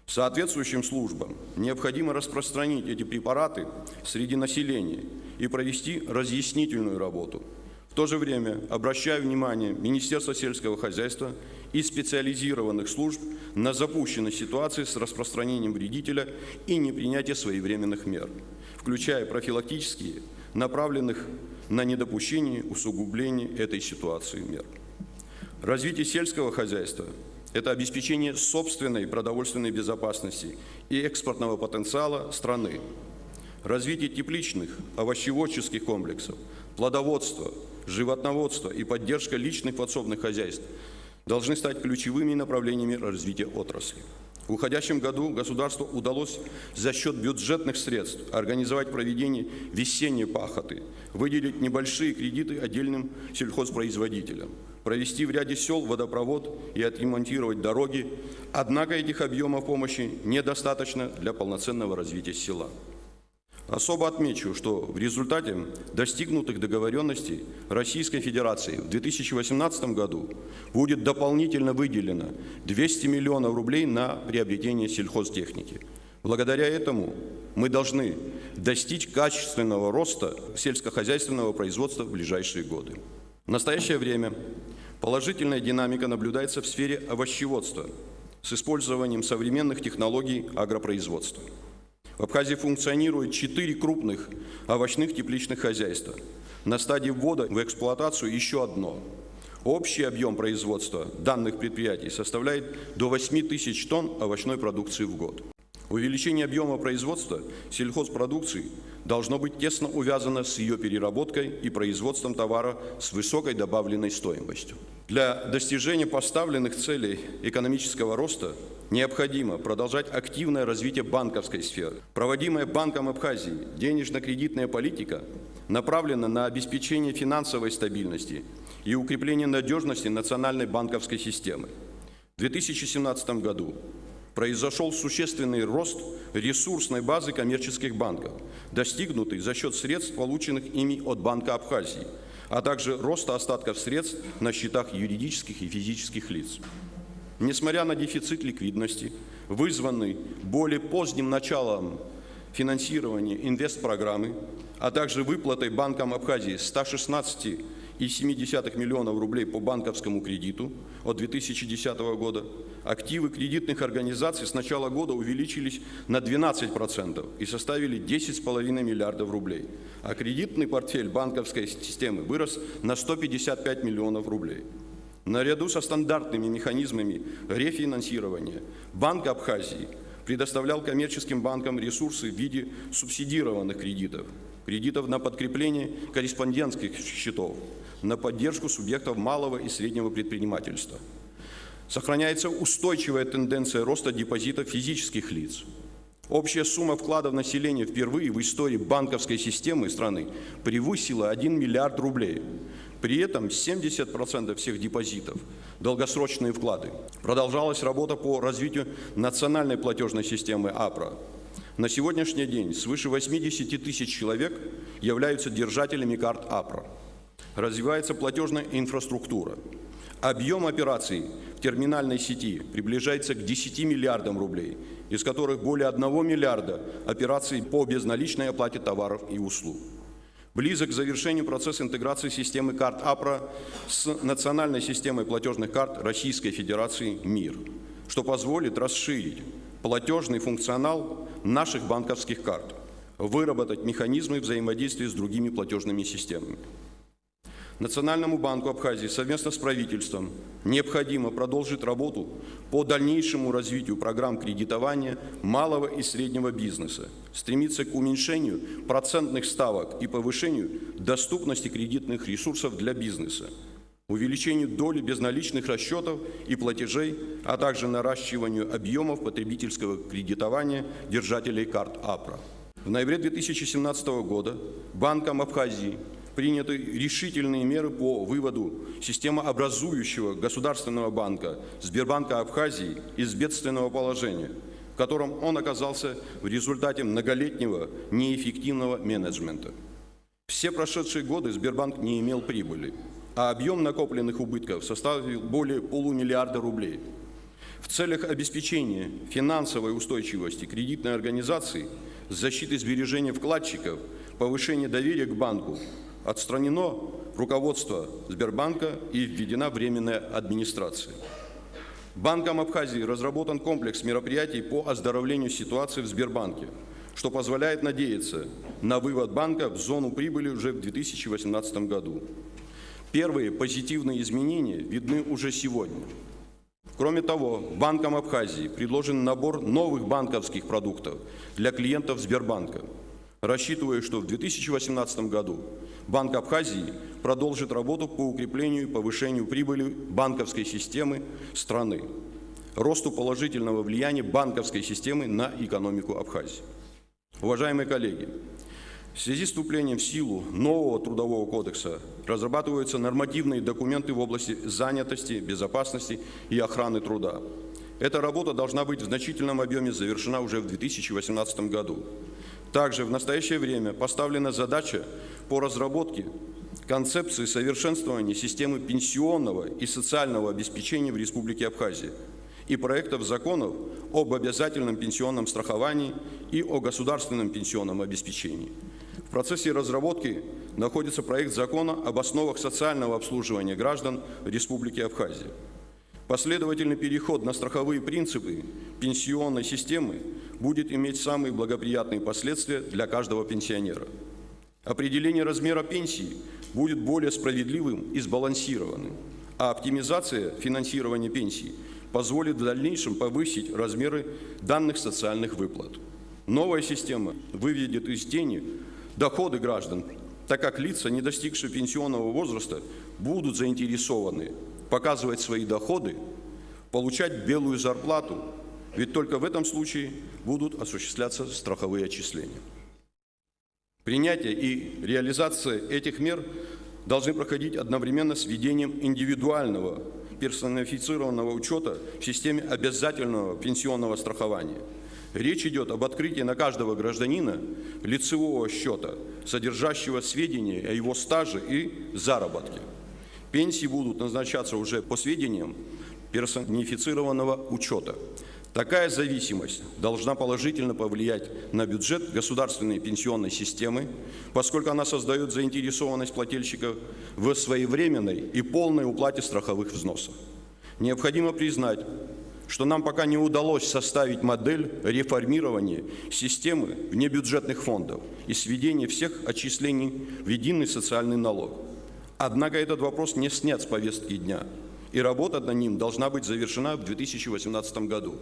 Соответствующим службам необходимо распространить эти препараты среди населения и провести разъяснительную работу. В то же время обращаю внимание Министерства сельского хозяйства и специализированных служб на запущенность ситуации с распространением вредителя и непринятие своевременных мер, включая профилактические, направленных на недопущение усугубления этой ситуации мер. Развитие сельского хозяйства – это обеспечение собственной продовольственной безопасности и экспортного потенциала страны. Развитие тепличных, овощеводческих комплексов, плодоводства, животноводства и поддержка личных подсобных хозяйств должны стать ключевыми направлениями развития отрасли. В уходящем году государству удалось за счет бюджетных средств организовать проведение весенней пахоты, выделить небольшие кредиты отдельным сельхозпроизводителям, провести в ряде сел водопровод и отремонтировать дороги, однако этих объемов помощи недостаточно для полноценного развития села. Особо отмечу, что в результате достигнутых договоренностей Российской Федерации в 2018 году будет дополнительно выделено 200 миллионов рублей на приобретение сельхозтехники. Благодаря этому мы должны достичь качественного роста сельскохозяйственного производства в ближайшие годы. В настоящее время положительная динамика наблюдается в сфере овощеводства с использованием современных технологий агропроизводства. В Абхазии функционирует 4 крупных овощных тепличных хозяйства. На стадии ввода в эксплуатацию еще одно. Общий объем производства данных предприятий составляет до 8 тысяч тонн овощной продукции в год. Увеличение объема производства сельхозпродукции должно быть тесно увязано с ее переработкой и производством товара с высокой добавленной стоимостью. Для достижения поставленных целей экономического роста необходимо продолжать активное развитие банковской сферы. Проводимая Банком Абхазии денежно-кредитная политика направлена на обеспечение финансовой стабильности и укрепление надежности национальной банковской системы. В 2017 году произошел существенный рост ресурсной базы коммерческих банков, достигнутый за счет средств, полученных ими от Банка Абхазии, а также роста остатков средств на счетах юридических и физических лиц. Несмотря на дефицит ликвидности, вызванный более поздним началом финансирования инвестпрограммы, а также выплатой Банком Абхазии 116,7 миллионов рублей по банковскому кредиту от 2010 года, активы кредитных организаций с начала года увеличились на 12% и составили 10,5 миллиардов рублей, а кредитный портфель банковской системы вырос на 155 миллионов рублей. Наряду со стандартными механизмами рефинансирования Банк Абхазии предоставлял коммерческим банкам ресурсы в виде субсидированных кредитов, кредитов на подкрепление корреспондентских счетов, на поддержку субъектов малого и среднего предпринимательства. Сохраняется устойчивая тенденция роста депозитов физических лиц. Общая сумма вкладов населения впервые в истории банковской системы страны превысила 1 миллиард рублей. При этом 70% всех депозитов – долгосрочные вклады. Продолжалась работа по развитию национальной платежной системы АПРА. На сегодняшний день свыше 80 тысяч человек являются держателями карт АПРА. Развивается платежная инфраструктура. Объем операций в терминальной сети приближается к 10 миллиардам рублей, из которых более 1 миллиарда операций по безналичной оплате товаров и услуг. Близок к завершению процесс интеграции системы карт АПРА с национальной системой платежных карт Российской Федерации МИР, что позволит расширить платежный функционал наших банковских карт, выработать механизмы взаимодействия с другими платежными системами. Национальному банку Абхазии совместно с правительством необходимо продолжить работу по дальнейшему развитию программ кредитования малого и среднего бизнеса, стремиться к уменьшению процентных ставок и повышению доступности кредитных ресурсов для бизнеса, увеличению доли безналичных расчетов и платежей, а также наращиванию объемов потребительского кредитования держателей карт АПРА. В ноябре 2017 года Банком Абхазии приняты решительные меры по выводу системообразующего государственного банка Сбербанка Абхазии из бедственного положения, в котором он оказался в результате многолетнего неэффективного менеджмента. Все прошедшие годы Сбербанк не имел прибыли, а объем накопленных убытков составил более полумиллиарда рублей. В целях обеспечения финансовой устойчивости кредитной организации, защиты сбережений вкладчиков, повышения доверия к банку отстранено руководство Сбербанка и введена временная администрация. Банком Абхазии разработан комплекс мероприятий по оздоровлению ситуации в Сбербанке, что позволяет надеяться на вывод банка в зону прибыли уже в 2018 году. Первые позитивные изменения видны уже сегодня. Кроме того, Банком Абхазии предложен набор новых банковских продуктов для клиентов Сбербанка. Рассчитываю, что в 2018 году Банк Абхазии продолжит работу по укреплению и повышению прибыли банковской системы страны, росту положительного влияния банковской системы на экономику Абхазии. Уважаемые коллеги, в связи с вступлением в силу нового Трудового кодекса разрабатываются нормативные документы в области занятости, безопасности и охраны труда. Эта работа должна быть в значительном объеме завершена уже в 2018 году. Также в настоящее время поставлена задача по разработке концепции совершенствования системы пенсионного и социального обеспечения в Республике Абхазия и проектов законов об обязательном пенсионном страховании и о государственном пенсионном обеспечении. В процессе разработки находится проект закона об основах социального обслуживания граждан Республики Абхазия. Последовательный переход на страховые принципы пенсионной системы будет иметь самые благоприятные последствия для каждого пенсионера. Определение размера пенсии будет более справедливым и сбалансированным, а оптимизация финансирования пенсий позволит в дальнейшем повысить размеры данных социальных выплат. Новая система выведет из тени доходы граждан, так как лица, не достигшие пенсионного возраста, будут заинтересованы показывать свои доходы, получать белую зарплату, ведь только в этом случае будут осуществляться страховые отчисления. Принятие и реализация этих мер должны проходить одновременно с введением индивидуального персонифицированного учета в системе обязательного пенсионного страхования. Речь идет об открытии на каждого гражданина лицевого счета, содержащего сведения о его стаже и заработке. Пенсии будут назначаться уже по сведениям персонифицированного учета. Такая зависимость должна положительно повлиять на бюджет государственной пенсионной системы, поскольку она создает заинтересованность плательщиков в своевременной и полной уплате страховых взносов. Необходимо признать, что нам пока не удалось составить модель реформирования системы внебюджетных фондов и сведения всех отчислений в единый социальный налог. Однако этот вопрос не снят с повестки дня, и работа над ним должна быть завершена в 2018 году.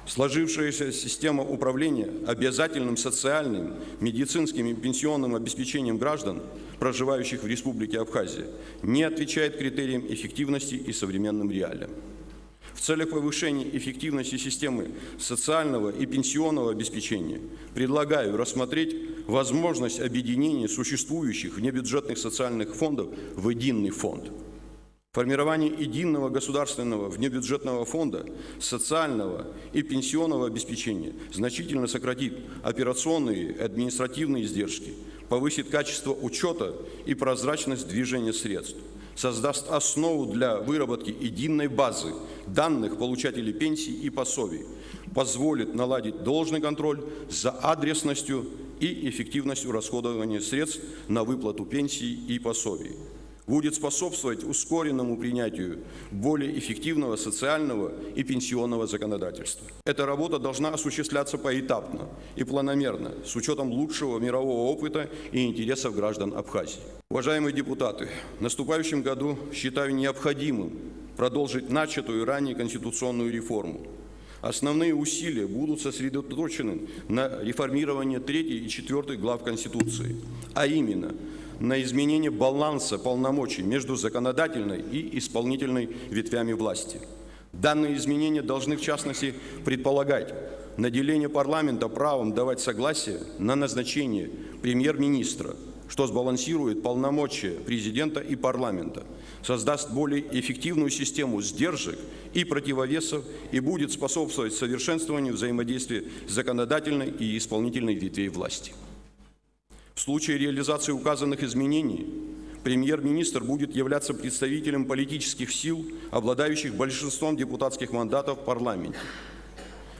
Сложившаяся система управления обязательным социальным, медицинским и пенсионным обеспечением граждан, проживающих в Республике Абхазия, не отвечает критериям эффективности и современным реалиям. В целях повышения эффективности системы социального и пенсионного обеспечения предлагаю рассмотреть возможность объединения существующих внебюджетных социальных фондов в единый фонд. Формирование единого государственного внебюджетного фонда социального и пенсионного обеспечения значительно сократит операционные и административные издержки, повысит качество учета и прозрачность движения средств, создаст основу для выработки единой базы данных получателей пенсий и пособий, позволит наладить должный контроль за адресностью и эффективностью расходования средств на выплату пенсий и пособий. Будет способствовать ускоренному принятию более эффективного социального и пенсионного законодательства. Эта работа должна осуществляться поэтапно и планомерно, с учетом лучшего мирового опыта и интересов граждан Абхазии. Уважаемые депутаты, в наступающем году считаю необходимым продолжить начатую ранее конституционную реформу. Основные усилия будут сосредоточены на реформировании 3 и 4 глав Конституции, а именно на изменение баланса полномочий между законодательной и исполнительной ветвями власти. Данные изменения должны, в частности, предполагать наделение парламента правом давать согласие на назначение премьер-министра, что сбалансирует полномочия президента и парламента, создаст более эффективную систему сдержек и противовесов и будет способствовать совершенствованию взаимодействия законодательной и исполнительной ветвей власти. В случае реализации указанных изменений премьер-министр будет являться представителем политических сил, обладающих большинством депутатских мандатов в парламенте.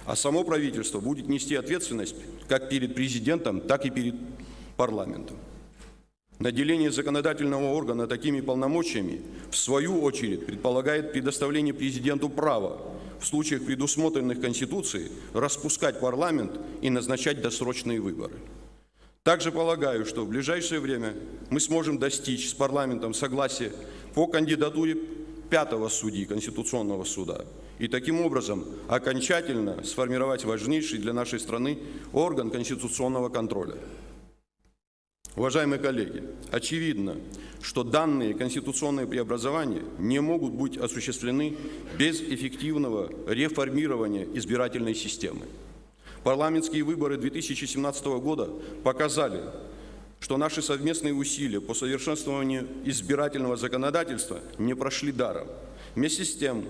А само правительство будет нести ответственность как перед президентом, так и перед парламентом. Наделение законодательного органа такими полномочиями, в свою очередь, предполагает предоставление президенту права в случаях, предусмотренных Конституцией, распускать парламент и назначать досрочные выборы. Также полагаю, что в ближайшее время мы сможем достичь с парламентом согласия по кандидатуре 5-го судьи Конституционного суда и таким образом окончательно сформировать важнейший для нашей страны орган конституционного контроля. Уважаемые коллеги, очевидно, что данные конституционные преобразования не могут быть осуществлены без эффективного реформирования избирательной системы. Парламентские выборы 2017 года показали, что наши совместные усилия по совершенствованию избирательного законодательства не прошли даром. Вместе с тем,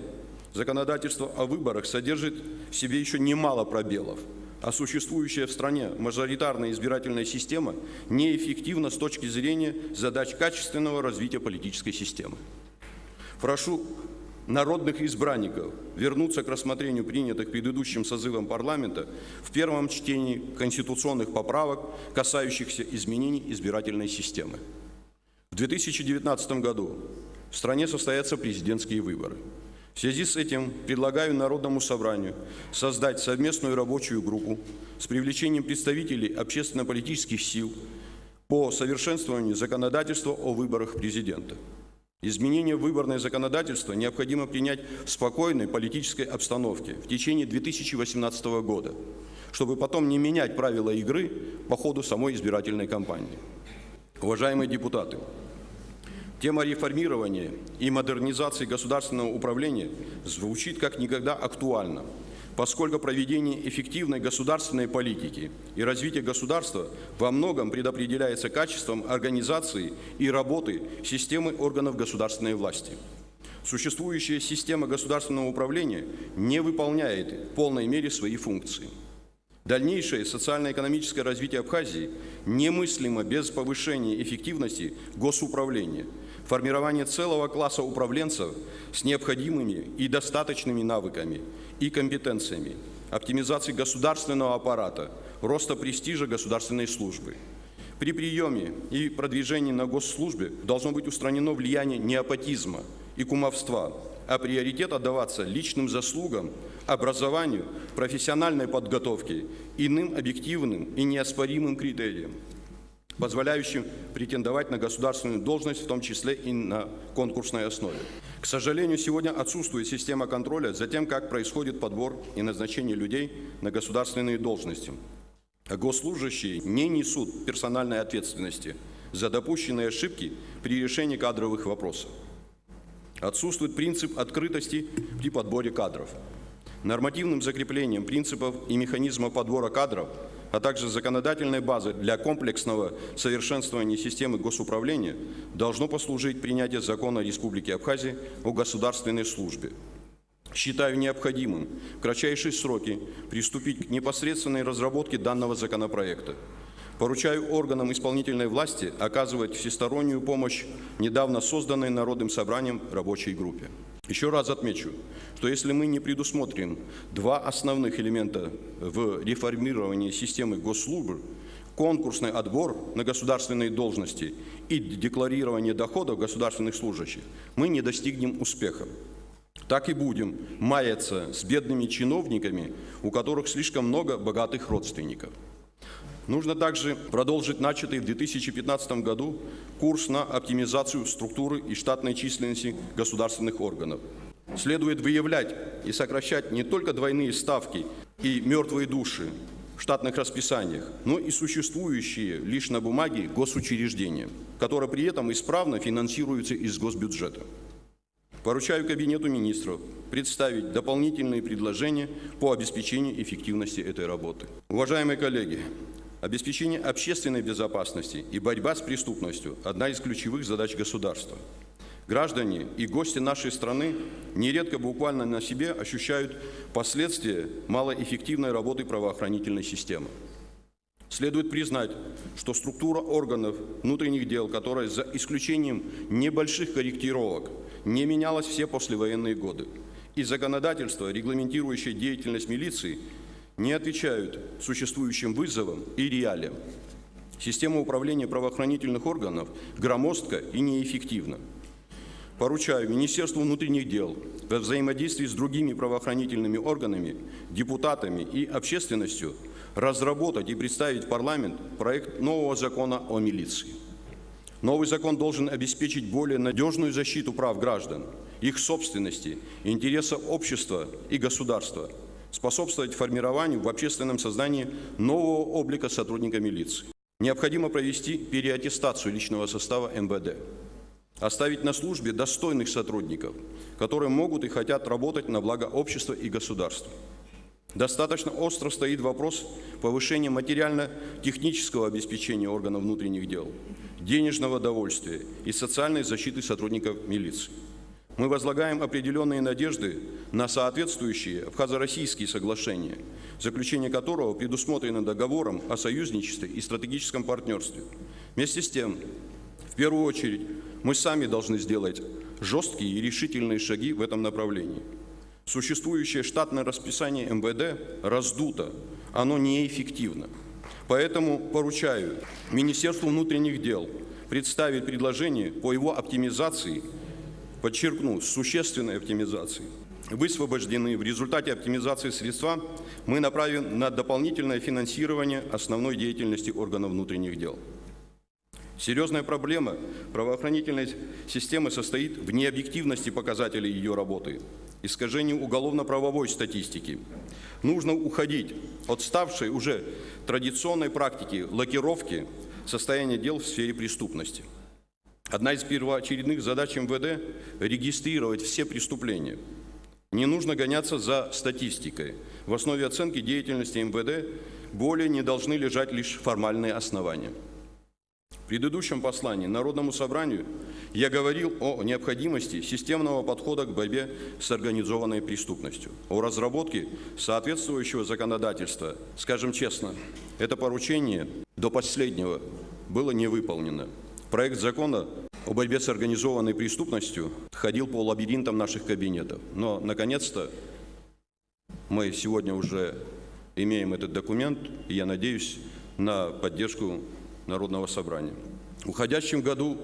законодательство о выборах содержит в себе еще немало пробелов, а существующая в стране мажоритарная избирательная система неэффективна с точки зрения задач качественного развития политической системы. Прошу народных избранников вернуться к рассмотрению принятых предыдущим созывом парламента в первом чтении конституционных поправок, касающихся изменений избирательной системы. В 2019 году в стране состоятся президентские выборы. В связи с этим предлагаю Народному собранию создать совместную рабочую группу с привлечением представителей общественно-политических сил по совершенствованию законодательства о выборах президента. Изменение выборного законодательства необходимо принять в спокойной политической обстановке в течение 2018 года, чтобы потом не менять правила игры по ходу самой избирательной кампании. Уважаемые депутаты, тема реформирования и модернизации государственного управления звучит как никогда актуально, поскольку проведение эффективной государственной политики и развитие государства во многом предопределяется качеством организации и работы системы органов государственной власти. Существующая система государственного управления не выполняет в полной мере свои функции. Дальнейшее социально-экономическое развитие Абхазии немыслимо без повышения эффективности госуправления, формирования целого класса управленцев с необходимыми и достаточными навыками и компетенциями, оптимизации государственного аппарата, роста престижа государственной службы. При приеме и продвижении на госслужбе должно быть устранено влияние неопотизма и кумовства, а приоритет отдаваться личным заслугам, образованию, профессиональной подготовке, иным объективным и неоспоримым критериям, позволяющим претендовать на государственную должность, в том числе и на конкурсной основе. К сожалению, сегодня отсутствует система контроля за тем, как происходит подбор и назначение людей на государственные должности. А госслужащие не несут персональной ответственности за допущенные ошибки при решении кадровых вопросов. Отсутствует принцип открытости при подборе кадров. Нормативным закреплением принципов и механизма подбора кадров, а также законодательной базы для комплексного совершенствования системы госуправления должно послужить принятие закона Республики Абхазия о государственной службе. Считаю необходимым в кратчайшие сроки приступить к непосредственной разработке данного законопроекта. Поручаю органам исполнительной власти оказывать всестороннюю помощь недавно созданной Народным собранием рабочей группе. Еще раз отмечу, что если мы не предусмотрим два основных элемента в реформировании системы госслужбы – конкурсный отбор на государственные должности и декларирование доходов государственных служащих, мы не достигнем успеха. Так и будем маяться с бедными чиновниками, у которых слишком много богатых родственников. Нужно также продолжить начатый в 2015 году курс на оптимизацию структуры и штатной численности государственных органов. Следует выявлять и сокращать не только двойные ставки и мертвые души в штатных расписаниях, но и существующие лишь на бумаге госучреждения, которые при этом исправно финансируются из госбюджета. Поручаю Кабинету министров представить дополнительные предложения по обеспечению эффективности этой работы. Уважаемые коллеги, обеспечение общественной безопасности и борьба с преступностью – одна из ключевых задач государства. Граждане и гости нашей страны нередко буквально на себе ощущают последствия малоэффективной работы правоохранительной системы. Следует признать, что структура органов внутренних дел, которая за исключением небольших корректировок не менялась все послевоенные годы, и законодательство, регламентирующее деятельность милиции, не отвечают существующим вызовам и реалиям. Система управления правоохранительных органов громоздка и неэффективна. Поручаю Министерству внутренних дел во взаимодействии с другими правоохранительными органами, депутатами и общественностью разработать и представить в парламент проект нового закона о милиции. Новый закон должен обеспечить более надежную защиту прав граждан, их собственности, интересов общества и государства, способствовать формированию в общественном сознании нового облика сотрудника милиции. Необходимо провести переаттестацию личного состава МВД, оставить на службе достойных сотрудников, которые могут и хотят работать на благо общества и государства. Достаточно остро стоит вопрос повышения материально-технического обеспечения органов внутренних дел, денежного довольствия и социальной защиты сотрудников милиции. Мы возлагаем определенные надежды на соответствующие абхазо-российские соглашения, заключение которого предусмотрено договором о союзничестве и стратегическом партнерстве. Вместе с тем, в первую очередь, мы сами должны сделать жесткие и решительные шаги в этом направлении. Существующее штатное расписание МВД раздуто, оно неэффективно. Поэтому поручаю Министерству внутренних дел представить предложение по его оптимизации, подчеркну, существенной оптимизации. Высвобожденные в результате оптимизации средства мы направим на дополнительное финансирование основной деятельности органов внутренних дел. Серьезная проблема правоохранительной системы состоит в необъективности показателей ее работы, искажении уголовно-правовой статистики. Нужно уходить от ставшей уже традиционной практики лакировки состояния дел в сфере преступности. Одна из первоочередных задач МВД – регистрировать все преступления. Не нужно гоняться за статистикой. В основе оценки деятельности МВД более не должны лежать лишь формальные основания. В предыдущем послании Народному собранию я говорил о необходимости системного подхода к борьбе с организованной преступностью, о разработке соответствующего законодательства. Скажем честно, это поручение до последнего было не выполнено. Проект закона о борьбе с организованной преступностью ходил по лабиринтам наших кабинетов. Но, наконец-то, мы сегодня уже имеем этот документ, и я надеюсь на поддержку Народного собрания. В уходящем году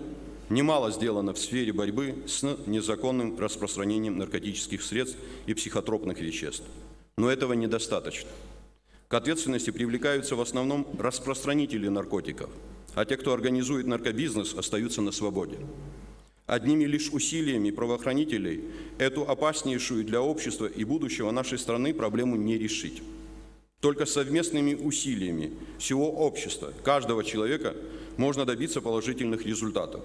немало сделано в сфере борьбы с незаконным распространением наркотических средств и психотропных веществ. Но этого недостаточно. К ответственности привлекаются в основном распространители наркотиков, а те, кто организует наркобизнес, остаются на свободе. Одними лишь усилиями правоохранителей эту опаснейшую для общества и будущего нашей страны проблему не решить. Только совместными усилиями всего общества, каждого человека, можно добиться положительных результатов.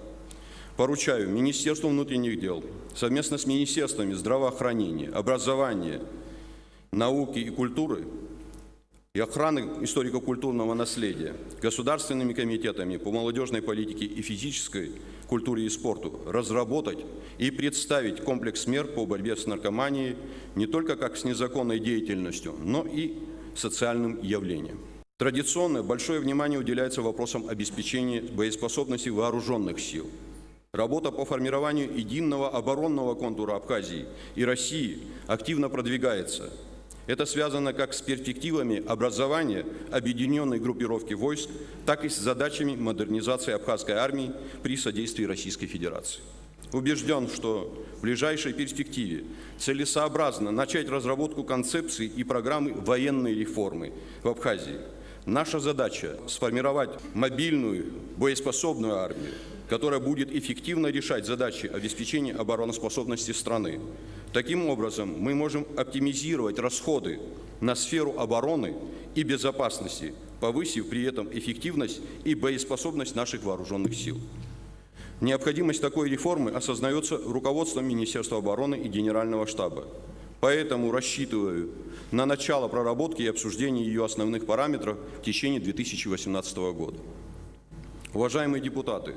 Поручаю Министерству внутренних дел совместно с Министерствами здравоохранения, образования, науки и культуры и охраны историко-культурного наследия, государственными комитетами по молодежной политике и физической культуре и спорту разработать и представить комплекс мер по борьбе с наркоманией не только как с незаконной деятельностью, но и социальным явлением. Традиционно большое внимание уделяется вопросам обеспечения боеспособности вооруженных сил. Работа по формированию единого оборонного контура Абхазии и России активно продвигается. Это связано как с перспективами образования объединенной группировки войск, так и с задачами модернизации абхазской армии при содействии Российской Федерации. Убежден, что в ближайшей перспективе целесообразно начать разработку концепции и программы военной реформы в Абхазии. Наша задача – сформировать мобильную, боеспособную армию, которая будет эффективно решать задачи обеспечения обороноспособности страны. Таким образом, мы можем оптимизировать расходы на сферу обороны и безопасности, повысив при этом эффективность и боеспособность наших вооруженных сил. Необходимость такой реформы осознается руководством Министерства обороны и Генерального штаба. Поэтому рассчитываю на начало проработки и обсуждения ее основных параметров в течение 2018 года. Уважаемые депутаты,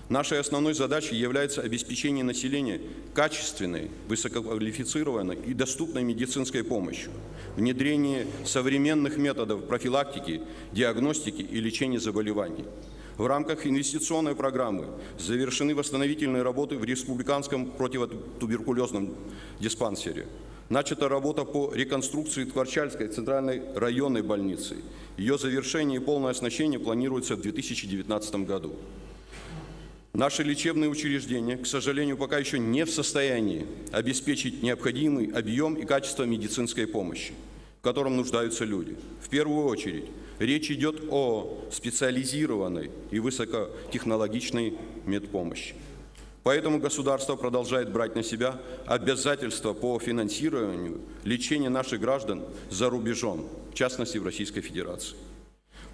нашей основной задачей является обеспечение населения качественной, высококвалифицированной и доступной медицинской помощью, внедрение современных методов профилактики, диагностики и лечения заболеваний. В рамках инвестиционной программы завершены восстановительные работы в республиканском противотуберкулезном диспансере. Начата работа по реконструкции Творчальской центральной районной больницы. Ее завершение и полное оснащение планируется в 2019 году. Наши лечебные учреждения, к сожалению, пока еще не в состоянии обеспечить необходимый объем и качество медицинской помощи, в котором нуждаются люди. В первую очередь, речь идет о специализированной и высокотехнологичной медпомощи. Поэтому государство продолжает брать на себя обязательства по финансированию лечения наших граждан за рубежом, в частности в Российской Федерации.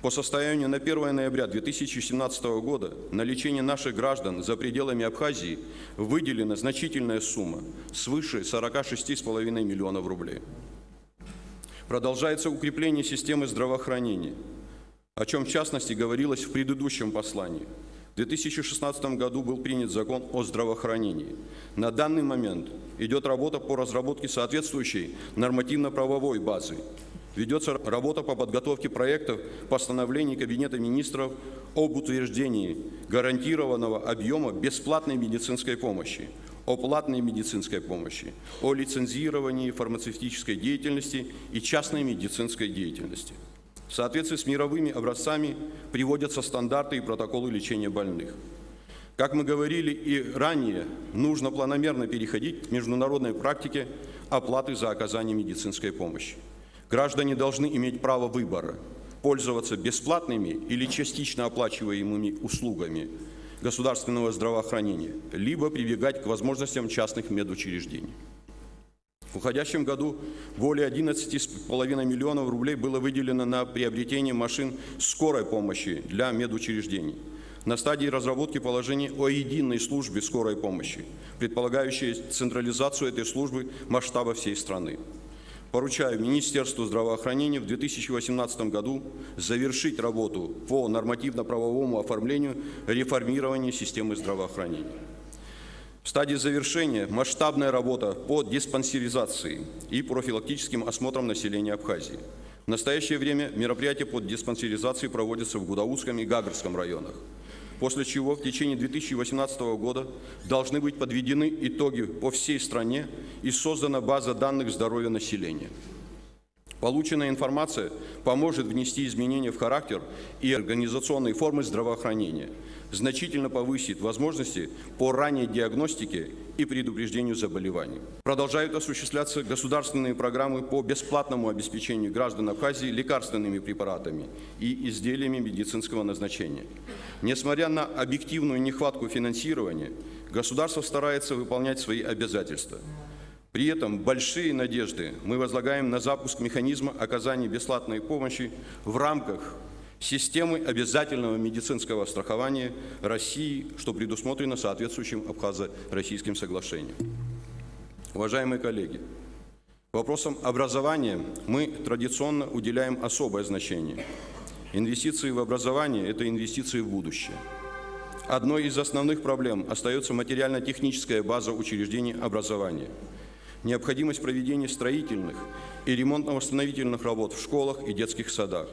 По состоянию на 1 ноября 2017 года на лечение наших граждан за пределами Абхазии выделена значительная сумма – свыше 46,5 миллионов рублей. Продолжается укрепление системы здравоохранения, о чем в частности говорилось в предыдущем послании. В 2016 году был принят закон о здравоохранении. На данный момент идет работа по разработке соответствующей нормативно-правовой базы. Ведется работа по подготовке проектов постановлений Кабинета министров об утверждении гарантированного объема бесплатной медицинской помощи, о платной медицинской помощи, о лицензировании фармацевтической деятельности и частной медицинской деятельности. В соответствии с мировыми образцами приводятся стандарты и протоколы лечения больных. Как мы говорили и ранее, нужно планомерно переходить к международной практике оплаты за оказание медицинской помощи. Граждане должны иметь право выбора – пользоваться бесплатными или частично оплачиваемыми услугами государственного здравоохранения, либо прибегать к возможностям частных медучреждений. В уходящем году более 11,5 миллионов рублей было выделено на приобретение машин скорой помощи для медучреждений. На стадии разработки положений о единой службе скорой помощи, предполагающей централизацию этой службы масштаба всей страны. Поручаю Министерству здравоохранения в 2018 году завершить работу по нормативно-правовому оформлению реформирования системы здравоохранения. В стадии завершения масштабная работа по диспансеризации и профилактическим осмотрам населения Абхазии. В настоящее время мероприятия по диспансеризации проводятся в Гудаутском и Гагарском районах, после чего в течение 2018 года должны быть подведены итоги по всей стране и создана база данных здоровья населения. Полученная информация поможет внести изменения в характер и организационные формы здравоохранения, значительно повысит возможности по ранней диагностике и предупреждению заболеваний. Продолжают осуществляться государственные программы по бесплатному обеспечению граждан Абхазии лекарственными препаратами и изделиями медицинского назначения. Несмотря на объективную нехватку финансирования, государство старается выполнять свои обязательства. При этом большие надежды мы возлагаем на запуск механизма оказания бесплатной помощи в рамках системы обязательного медицинского страхования России, что предусмотрено соответствующим абхазо-российским соглашением. Уважаемые коллеги, вопросам образования мы традиционно уделяем особое значение. Инвестиции в образование – это инвестиции в будущее. Одной из основных проблем остается материально-техническая база учреждений образования. Необходимость проведения строительных и ремонтно-восстановительных работ в школах и детских садах.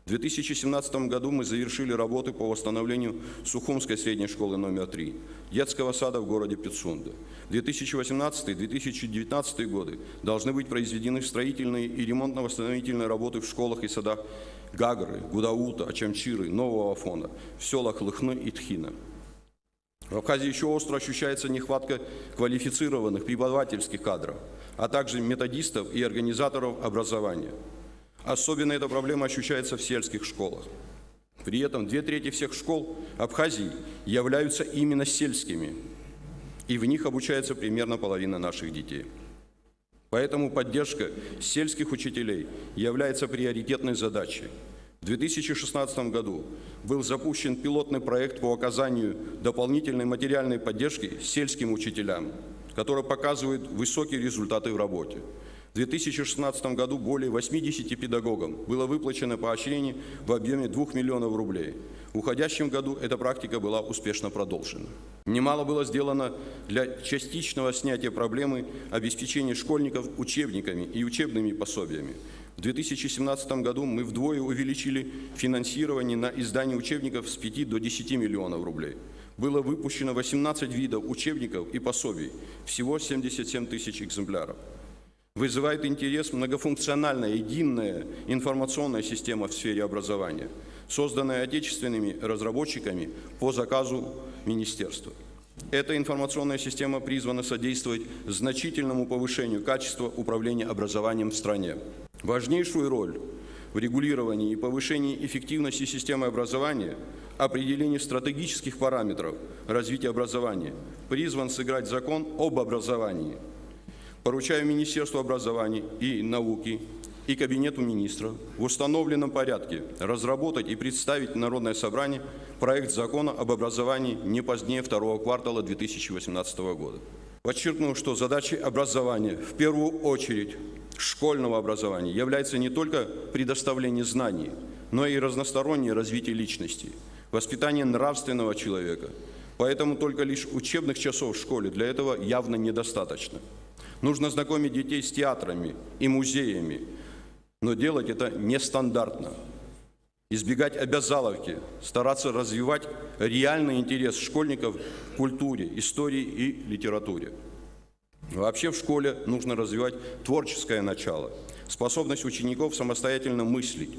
В 2017 году мы завершили работы по восстановлению Сухумской средней школы номер 3, детского сада в городе Пицунда. В 2018-2019 годы должны быть произведены строительные и ремонтно-восстановительные работы в школах и садах Гагры, Гудаута, Ачамчиры, Нового Афона, в селах Лыхны и Тхина. В Абхазии еще остро ощущается нехватка квалифицированных преподавательских кадров, а также методистов и организаторов образования. Особенно эта проблема ощущается в сельских школах. При этом 2/3 всех школ Абхазии являются именно сельскими, и в них обучается примерно половина наших детей. Поэтому поддержка сельских учителей является приоритетной задачей. В 2016 году был запущен пилотный проект по оказанию дополнительной материальной поддержки сельским учителям, который показывает высокие результаты в работе. В 2016 году более 80 педагогам было выплачено поощрение в объеме 2 миллионов рублей. В уходящем году эта практика была успешно продолжена. Немало было сделано для частичного снятия проблемы обеспечения школьников учебниками и учебными пособиями. В 2017 году мы вдвое увеличили финансирование на издание учебников с 5 до 10 миллионов рублей. Было выпущено 18 видов учебников и пособий, всего 77 тысяч экземпляров. Вызывает интерес многофункциональная единая информационная система в сфере образования, созданная отечественными разработчиками по заказу министерства. Эта информационная система призвана содействовать значительному повышению качества управления образованием в стране. Важнейшую роль в регулировании и повышении эффективности системы образования, определении стратегических параметров развития образования призван сыграть закон об образовании. Поручаю Министерству образования и науки и Кабинету министров в установленном порядке разработать и представить в Народное собрание проект закона об образовании не позднее второго квартала 2018 года. Подчеркну, что задачей образования, в первую очередь школьного образования, является не только предоставление знаний, но и разностороннее развитие личности, воспитание нравственного человека. Поэтому только лишь учебных часов в школе для этого явно недостаточно. Нужно знакомить детей с театрами и музеями, но делать это нестандартно. Избегать обязаловки, стараться развивать реальный интерес школьников к культуре, истории и литературе. Вообще в школе нужно развивать творческое начало, способность учеников самостоятельно мыслить,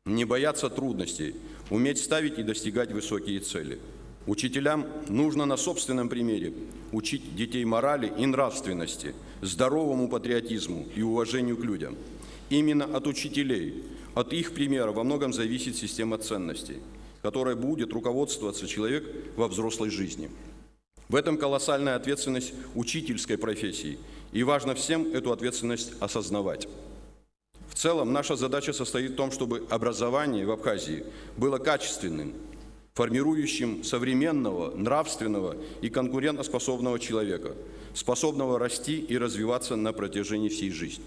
не бояться трудностей, уметь ставить и достигать высокие цели. Учителям нужно на собственном примере учить детей морали и нравственности, здоровому патриотизму и уважению к людям. Именно от учителей, от их примера во многом зависит система ценностей, которой будет руководствоваться человек во взрослой жизни. В этом колоссальная ответственность учительской профессии, и важно всем эту ответственность осознавать. В целом, наша задача состоит в том, чтобы образование в Абхазии было качественным, формирующим современного, нравственного и конкурентоспособного человека, способного расти и развиваться на протяжении всей жизни.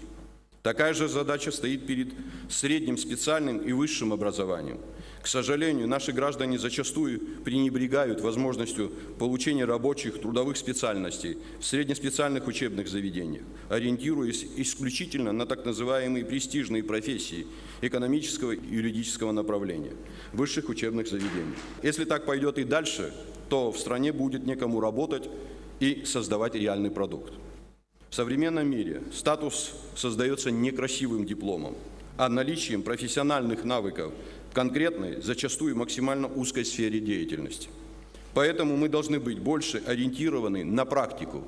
Такая же задача стоит перед средним специальным и высшим образованием. К сожалению, наши граждане зачастую пренебрегают возможностью получения рабочих трудовых специальностей в среднеспециальных учебных заведениях, ориентируясь исключительно на так называемые престижные профессии экономического и юридического направления высших учебных заведений. Если так пойдет и дальше, то в стране будет некому работать и создавать реальный продукт. В современном мире статус создается не красивым дипломом, а наличием профессиональных навыков в конкретной, зачастую максимально узкой сфере деятельности. Поэтому мы должны быть больше ориентированы на практику,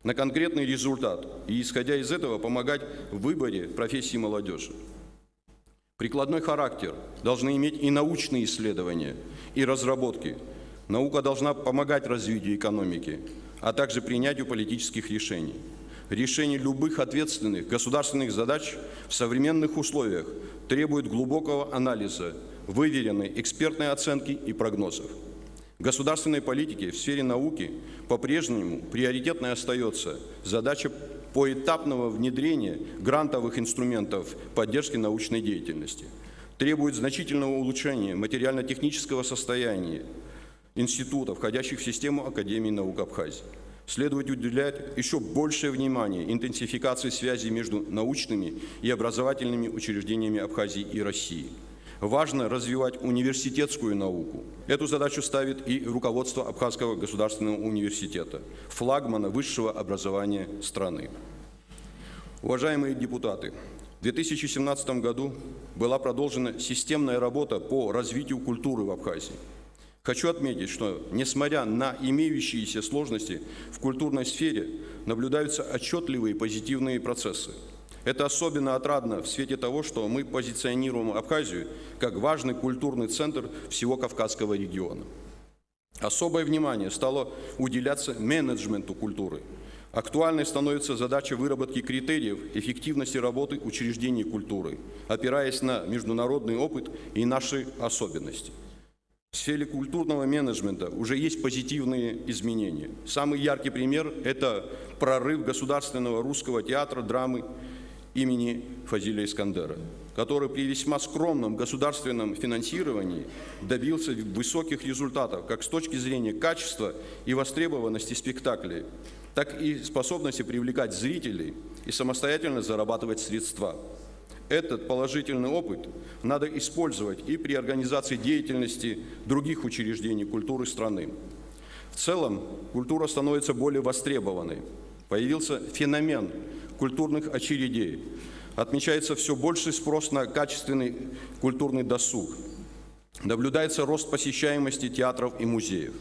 на конкретный результат и, исходя из этого, помогать в выборе профессии молодежи. Прикладной характер должны иметь и научные исследования, и разработки. Наука должна помогать развитию экономики, а также принятию политических решений. Решение любых ответственных государственных задач в современных условиях требует глубокого анализа, выверенной экспертной оценки и прогнозов. В государственной политике в сфере науки по-прежнему приоритетной остается задача поэтапного внедрения грантовых инструментов поддержки научной деятельности. Требует значительного улучшения материально-технического состояния институтов, входящих в систему Академии наук Абхазии. Следует уделять еще большее внимание интенсификации связи между научными и образовательными учреждениями Абхазии и России. Важно развивать университетскую науку. Эту задачу ставит и руководство Абхазского государственного университета, флагмана высшего образования страны. Уважаемые депутаты, в 2017 году была продолжена системная работа по развитию культуры в Абхазии. Хочу отметить, что, несмотря на имеющиеся сложности в культурной сфере, наблюдаются отчетливые позитивные процессы. Это особенно отрадно в свете того, что мы позиционируем Абхазию как важный культурный центр всего Кавказского региона. Особое внимание стало уделяться менеджменту культуры. Актуальной становится задача выработки критериев эффективности работы учреждений культуры, опираясь на международный опыт и наши особенности. В сфере культурного менеджмента уже есть позитивные изменения. Самый яркий пример – это прорыв Государственного русского театра драмы имени Фазиля Искандера, который при весьма скромном государственном финансировании добился высоких результатов как с точки зрения качества и востребованности спектаклей, так и способности привлекать зрителей и самостоятельно зарабатывать средства. Этот положительный опыт надо использовать и при организации деятельности других учреждений культуры страны. В целом, культура становится более востребованной. Появился феномен культурных очередей. Отмечается все больший спрос на качественный культурный досуг. Наблюдается рост посещаемости театров и музеев.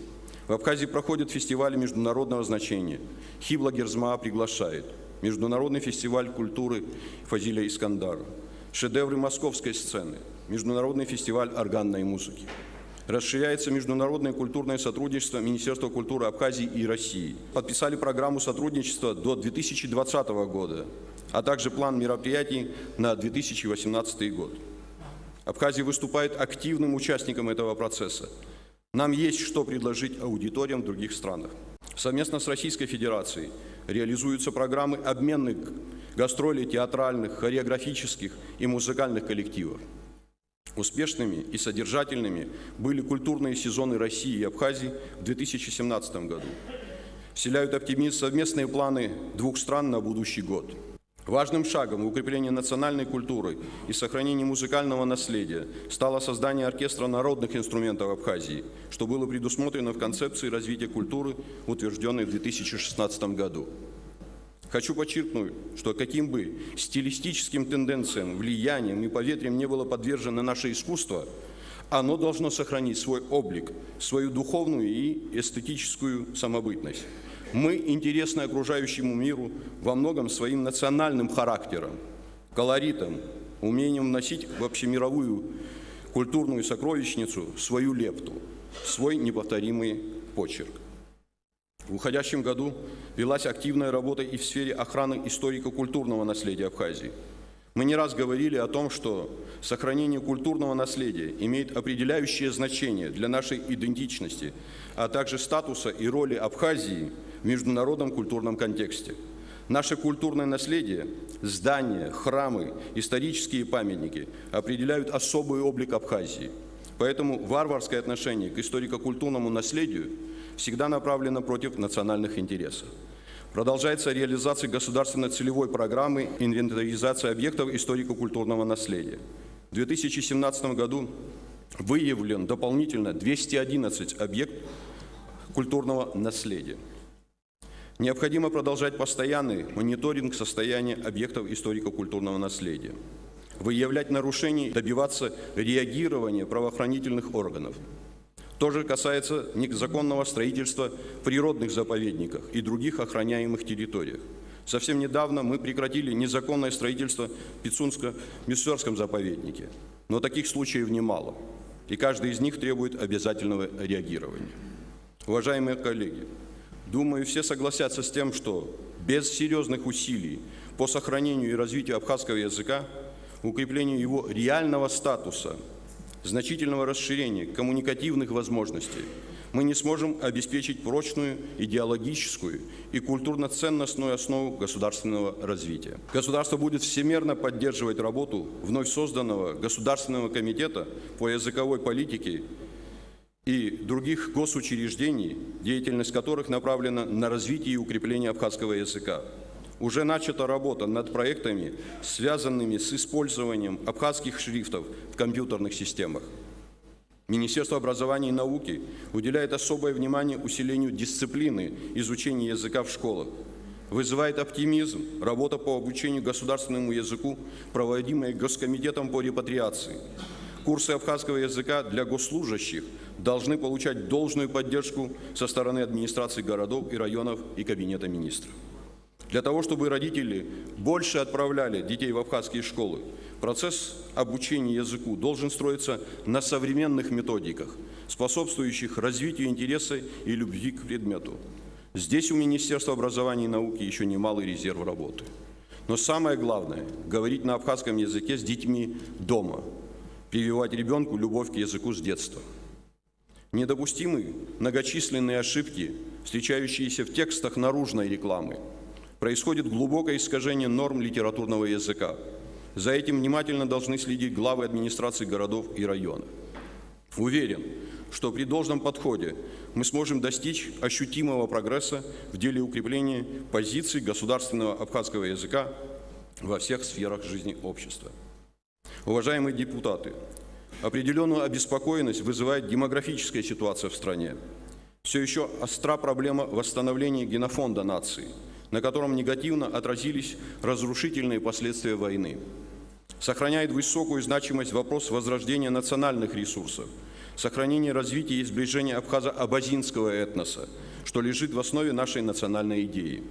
В Абхазии проходят фестивали международного значения. Хибла Герзмаа приглашает. Международный фестиваль культуры Фазиля Искандара. Шедевры московской сцены. Международный фестиваль органной музыки. Расширяется международное культурное сотрудничество Министерства культуры Абхазии и России. Подписали программу сотрудничества до 2020 года, а также план мероприятий на 2018 год. Абхазия выступает активным участником этого процесса. Нам есть что предложить аудиториям в других странах. Совместно с Российской Федерацией реализуются программы обменных гастролей театральных, хореографических и музыкальных коллективов. Успешными и содержательными были культурные сезоны России и Абхазии в 2017 году. Вселяют оптимизм совместные планы двух стран на будущий год. Важным шагом в укреплении национальной культуры и сохранении музыкального наследия стало создание оркестра народных инструментов Абхазии, что было предусмотрено в концепции развития культуры, утвержденной в 2016 году. Хочу подчеркнуть, что каким бы стилистическим тенденциям, влиянием и поветрием не было подвержено наше искусство, оно должно сохранить свой облик, свою духовную и эстетическую самобытность. Мы интересны окружающему миру во многом своим национальным характером, колоритом, умением вносить в общемировую культурную сокровищницу свою лепту, свой неповторимый почерк. В уходящем году велась активная работа и в сфере охраны историко-культурного наследия Абхазии. Мы не раз говорили о том, что сохранение культурного наследия имеет определяющее значение для нашей идентичности, а также статуса и роли Абхазии в международном культурном контексте. Наше культурное наследие, здания, храмы, исторические памятники определяют особый облик Абхазии. Поэтому варварское отношение к историко-культурному наследию всегда направлено против национальных интересов. Продолжается реализация государственной целевой программы инвентаризации объектов историко-культурного наследия. В 2017 году выявлен дополнительно 211 объектов культурного наследия. Необходимо продолжать постоянный мониторинг состояния объектов историко-культурного наследия, выявлять нарушения, добиваться реагирования правоохранительных органов. То же касается незаконного строительства в природных заповедниках и других охраняемых территориях. Совсем недавно мы прекратили незаконное строительство в Пицунско-Миссерском заповеднике, но таких случаев немало, и каждый из них требует обязательного реагирования. Уважаемые коллеги, думаю, все согласятся с тем, что без серьезных усилий по сохранению и развитию абхазского языка, укреплению его реального статуса, значительного расширения коммуникативных возможностей, мы не сможем обеспечить прочную идеологическую и культурно-ценностную основу государственного развития. Государство будет всемерно поддерживать работу вновь созданного Государственного комитета по языковой политике и других госучреждений, деятельность которых направлена на развитие и укрепление абхазского языка. уже начата работа над проектами, связанными с использованием абхазских шрифтов в компьютерных системах. Министерство образования и науки уделяет особое внимание усилению дисциплины изучения языка в школах. Вызывает оптимизм работа по обучению государственному языку, проводимая Госкомитетом по репатриации. Курсы абхазского языка для госслужащих должны получать должную поддержку со стороны администрации городов и районов и Кабинета министров. Для того, чтобы родители больше отправляли детей в абхазские школы, процесс обучения языку должен строиться на современных методиках, способствующих развитию интереса и любви к предмету. Здесь у Министерства образования и науки еще немалый резерв работы. Но самое главное – говорить на абхазском языке с детьми дома, прививать ребенку любовь к языку с детства. Недопустимы многочисленные ошибки, встречающиеся в текстах наружной рекламы. Происходит глубокое искажение норм литературного языка. За этим внимательно должны следить главы администрации городов и районов. Уверен, что при должном подходе мы сможем достичь ощутимого прогресса в деле укрепления позиций государственного абхазского языка во всех сферах жизни общества. Уважаемые депутаты, определенную обеспокоенность вызывает демографическая ситуация в стране. Все еще остра проблема восстановления генофонда нации, на котором негативно отразились разрушительные последствия войны. Сохраняет высокую значимость вопрос возрождения национальных ресурсов, сохранения развития и сближения абхазо-абазинского этноса, что лежит в основе нашей национальной идеи.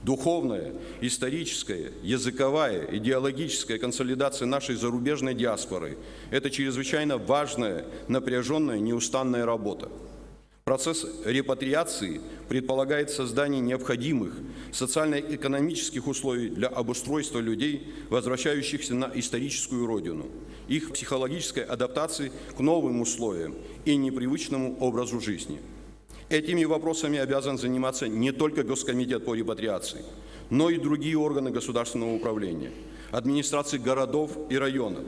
Духовная, историческая, языковая, идеологическая консолидация нашей зарубежной диаспоры – это чрезвычайно важная, напряженная, неустанная работа. Процесс репатриации предполагает создание необходимых социально-экономических условий для обустройства людей, возвращающихся на историческую родину, их психологической адаптации к новым условиям и непривычному образу жизни. Этими вопросами обязан заниматься не только Госкомитет по репатриации, но и другие органы государственного управления, администрации городов и районов.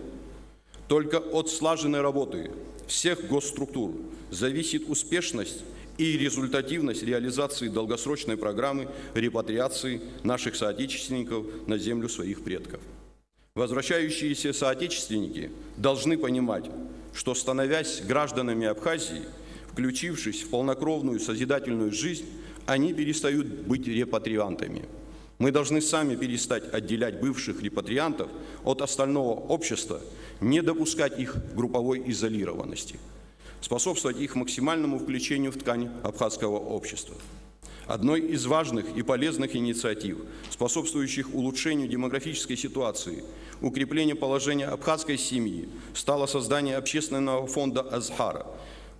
Только от слаженной работы всех госструктур зависит успешность и результативность реализации долгосрочной программы репатриации наших соотечественников на землю своих предков. Возвращающиеся соотечественники должны понимать, что, становясь гражданами Абхазии, включившись в полнокровную созидательную жизнь, они перестают быть репатриантами. Мы должны сами перестать отделять бывших репатриантов от остального общества, не допускать их групповой изолированности, способствовать их максимальному включению в ткань абхазского общества. Одной из важных и полезных инициатив, способствующих улучшению демографической ситуации, укреплению положения абхазской семьи, стало создание общественного фонда «Азхара».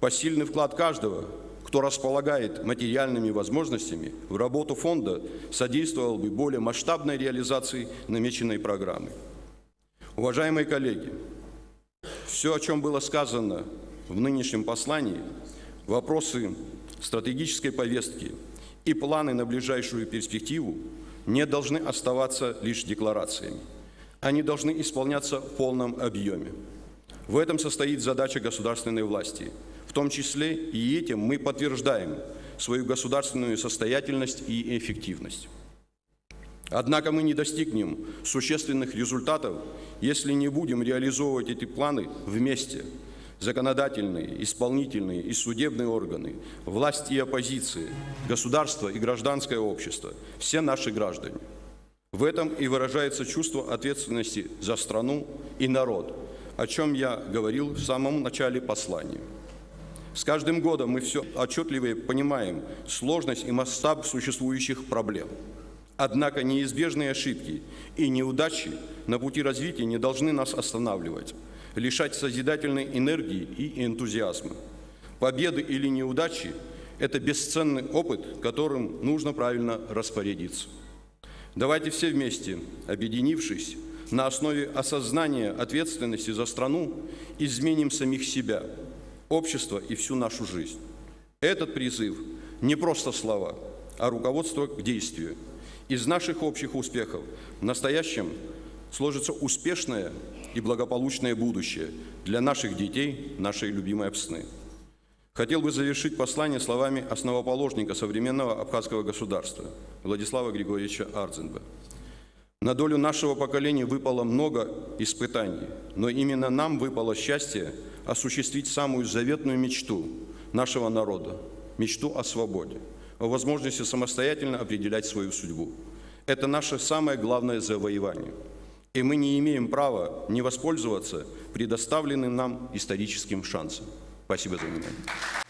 Посильный вклад каждого, кто располагает материальными возможностями, в работу фонда содействовал бы более масштабной реализации намеченной программы. Уважаемые коллеги, все, о чем было сказано в нынешнем послании, вопросы стратегической повестки и планы на ближайшую перспективу не должны оставаться лишь декларациями. Они должны исполняться в полном объеме. В этом состоит задача государственной власти. В том числе и этим мы подтверждаем свою государственную состоятельность и эффективность. Однако мы не достигнем существенных результатов, если не будем реализовывать эти планы вместе. Законодательные, исполнительные и судебные органы, власть и оппозиция, государство и гражданское общество, все наши граждане. В этом и выражается чувство ответственности за страну и народ, о чем я говорил в самом начале послания. С каждым годом мы все отчетливее понимаем сложность и масштаб существующих проблем. Однако неизбежные ошибки и неудачи на пути развития не должны нас останавливать, лишать созидательной энергии и энтузиазма. Победы или неудачи – это бесценный опыт, которым нужно правильно распорядиться. Давайте все вместе, объединившись, на основе осознания ответственности за страну, изменим самих себя, общество и всю нашу жизнь. Этот призыв не просто слова, а руководство к действию. Из наших общих успехов в настоящем сложится успешное и благополучное будущее для наших детей, нашей любимой Апсны. Хотел бы завершить послание словами основоположника современного абхазского государства Владислава Григорьевича Ардзинба. На долю нашего поколения выпало много испытаний, но именно нам выпало счастье осуществить самую заветную мечту нашего народа, мечту о свободе, о возможности самостоятельно определять свою судьбу. Это наше самое главное завоевание, и мы не имеем права не воспользоваться предоставленным нам историческим шансом. Спасибо за внимание.